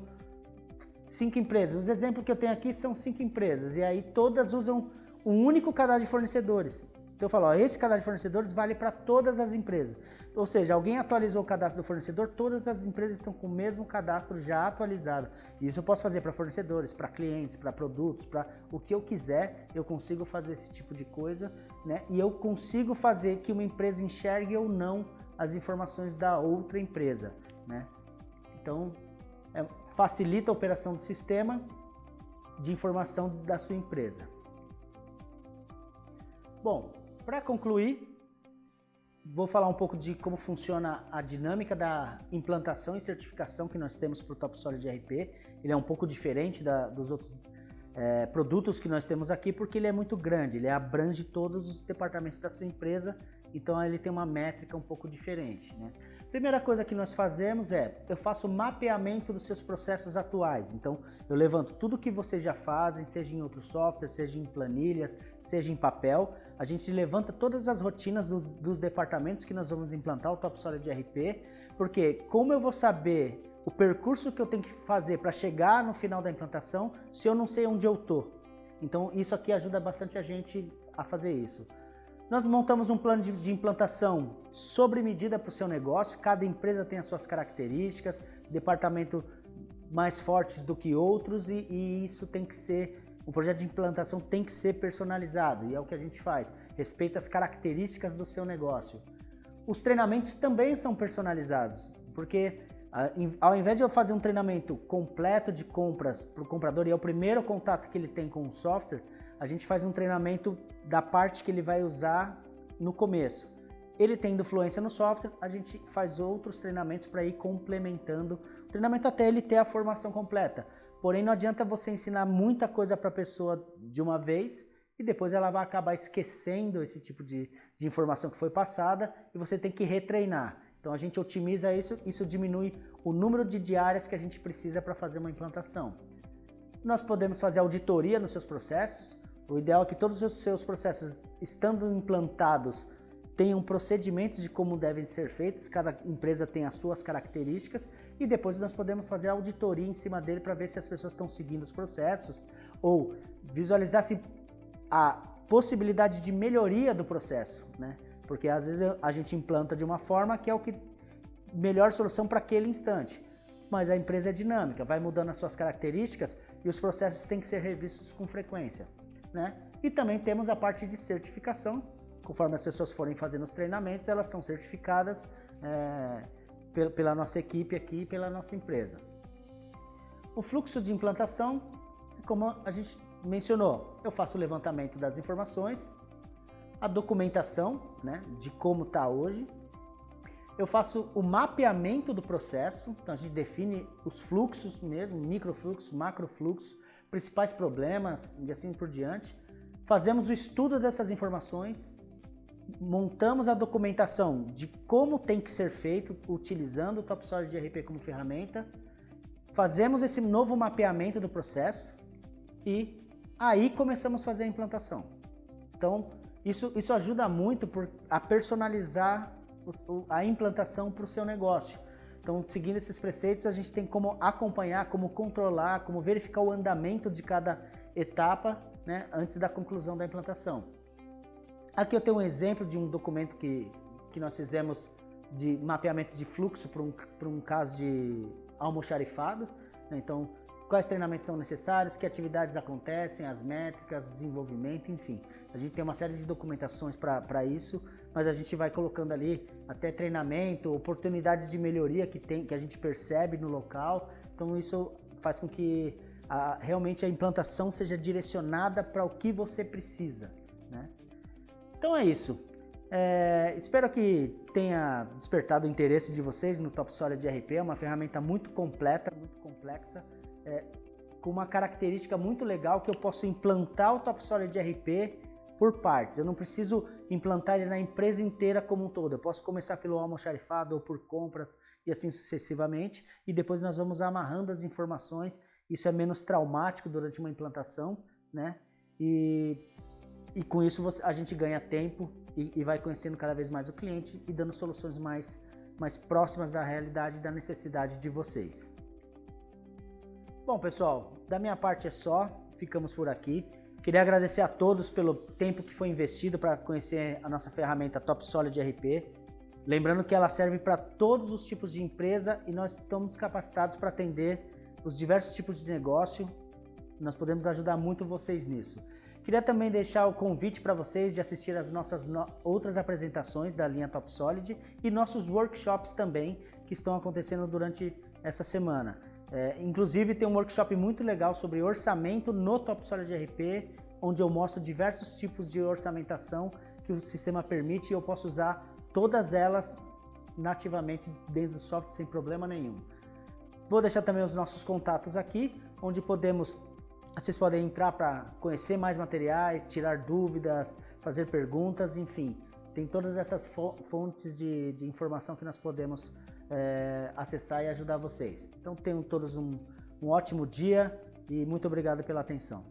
5 empresas. Os exemplos que eu tenho aqui são 5 empresas e aí todas usam um único cadastro de fornecedores. Então eu falo, esse cadastro de fornecedores vale para todas as empresas. Ou seja, alguém atualizou o cadastro do fornecedor, todas as empresas estão com o mesmo cadastro já atualizado. E isso eu posso fazer para fornecedores, para clientes, para produtos, para o que eu quiser, eu consigo fazer esse tipo de coisa, né? E eu consigo fazer que uma empresa enxergue ou não as informações da outra empresa, né? Então, facilita a operação do sistema de informação da sua empresa. Bom, para concluir, vou falar um pouco de como funciona a dinâmica da implantação e certificação que nós temos para o TopSolid ERP. Ele é um pouco diferente dos outros produtos que nós temos aqui, porque ele é muito grande, ele abrange todos os departamentos da sua empresa, então ele tem uma métrica um pouco diferente, né? Primeira coisa que nós fazemos eu faço o mapeamento dos seus processos atuais. Então, eu levanto tudo que vocês já fazem, seja em outros softwares, seja em planilhas, seja em papel. A gente levanta todas as rotinas dos departamentos que nós vamos implantar o TopSolid ERP, porque como eu vou saber o percurso que eu tenho que fazer para chegar no final da implantação se eu não sei onde eu estou? Então, isso aqui ajuda bastante a gente a fazer isso. Nós montamos um plano de implantação sobre medida para o seu negócio. Cada empresa tem as suas características, departamento mais fortes do que outros e isso tem que ser, o projeto de implantação tem que ser personalizado e é o que a gente faz. Respeita as características do seu negócio. os treinamentos também são personalizados, porque ao invés de eu fazer um treinamento completo de compras para o comprador e é o primeiro contato que ele tem com o software, a gente faz um treinamento da parte que ele vai usar no começo. Ele tendo fluência no software, a gente faz outros treinamentos para ir complementando o treinamento até ele ter a formação completa. Porém, não adianta você ensinar muita coisa para a pessoa de uma vez e depois ela vai acabar esquecendo esse tipo de informação que foi passada e você tem que retreinar. Então a gente otimiza isso diminui o número de diárias que a gente precisa para fazer uma implantação. Nós podemos fazer auditoria nos seus processos. O ideal é que todos os seus processos, estando implantados, tenham procedimentos de como devem ser feitos, cada empresa tem as suas características e depois nós podemos fazer auditoria em cima dele para ver se as pessoas estão seguindo os processos ou visualizar se a possibilidade de melhoria do processo, né? Porque às vezes a gente implanta de uma forma que é o que melhor solução para aquele instante, mas a empresa é dinâmica, vai mudando as suas características e os processos têm que ser revistos com frequência, né? E também temos a parte de certificação. Conforme as pessoas forem fazendo os treinamentos, elas são certificadas pela nossa equipe aqui e pela nossa empresa. O fluxo de implantação, como a gente mencionou, eu faço o levantamento das informações, a documentação, né, de como está hoje, eu faço o mapeamento do processo, então a gente define os fluxos mesmo, microfluxo, macrofluxo, principais problemas e assim por diante, fazemos o estudo dessas informações, montamos a documentação de como tem que ser feito utilizando o TopSolid ERP como ferramenta, fazemos esse novo mapeamento do processo e aí começamos a fazer a implantação. Então, isso ajuda muito a personalizar a implantação para o seu negócio. Então, seguindo esses preceitos, a gente tem como acompanhar, como controlar, como verificar o andamento de cada etapa, né, antes da conclusão da implantação. Aqui eu tenho um exemplo de um documento que nós fizemos de mapeamento de fluxo para um caso de almoxarifado, né? Então, quais treinamentos são necessários, que atividades acontecem, as métricas, desenvolvimento, enfim. A gente tem uma série de documentações para isso, mas a gente vai colocando ali até treinamento, oportunidades de melhoria que a gente percebe no local. Então isso faz com que realmente a implantação seja direcionada para o que você precisa, né? Então é isso. Espero que tenha despertado o interesse de vocês no TopSolid ERP. É uma ferramenta muito completa, muito complexa, com uma característica muito legal que eu posso implantar o TopSolid ERP por partes. Eu não preciso implantar ele na empresa inteira como um todo. Eu posso começar pelo almoxarifado ou por compras e assim sucessivamente. E depois nós vamos amarrando as informações. Isso é menos traumático durante uma implantação, né? E com isso a gente ganha tempo e vai conhecendo cada vez mais o cliente e dando soluções mais próximas da realidade e da necessidade de vocês. Bom, pessoal, da minha parte é só. Ficamos por aqui. Queria agradecer a todos pelo tempo que foi investido para conhecer a nossa ferramenta TopSolid ERP. Lembrando que ela serve para todos os tipos de empresa e nós estamos capacitados para atender os diversos tipos de negócio. Nós podemos ajudar muito vocês nisso. Queria também deixar o convite para vocês de assistir as nossas outras apresentações da linha TopSolid e nossos workshops também que estão acontecendo durante essa semana. Inclusive tem um workshop muito legal sobre orçamento no TopSolid ERP, onde eu mostro diversos tipos de orçamentação que o sistema permite e eu posso usar todas elas nativamente dentro do software sem problema nenhum. Vou deixar também os nossos contatos aqui, onde vocês podem entrar para conhecer mais materiais, tirar dúvidas, fazer perguntas, enfim. Tem todas essas fontes de informação que nós podemos acessar e ajudar vocês. Então tenham todos um ótimo dia e muito obrigado pela atenção.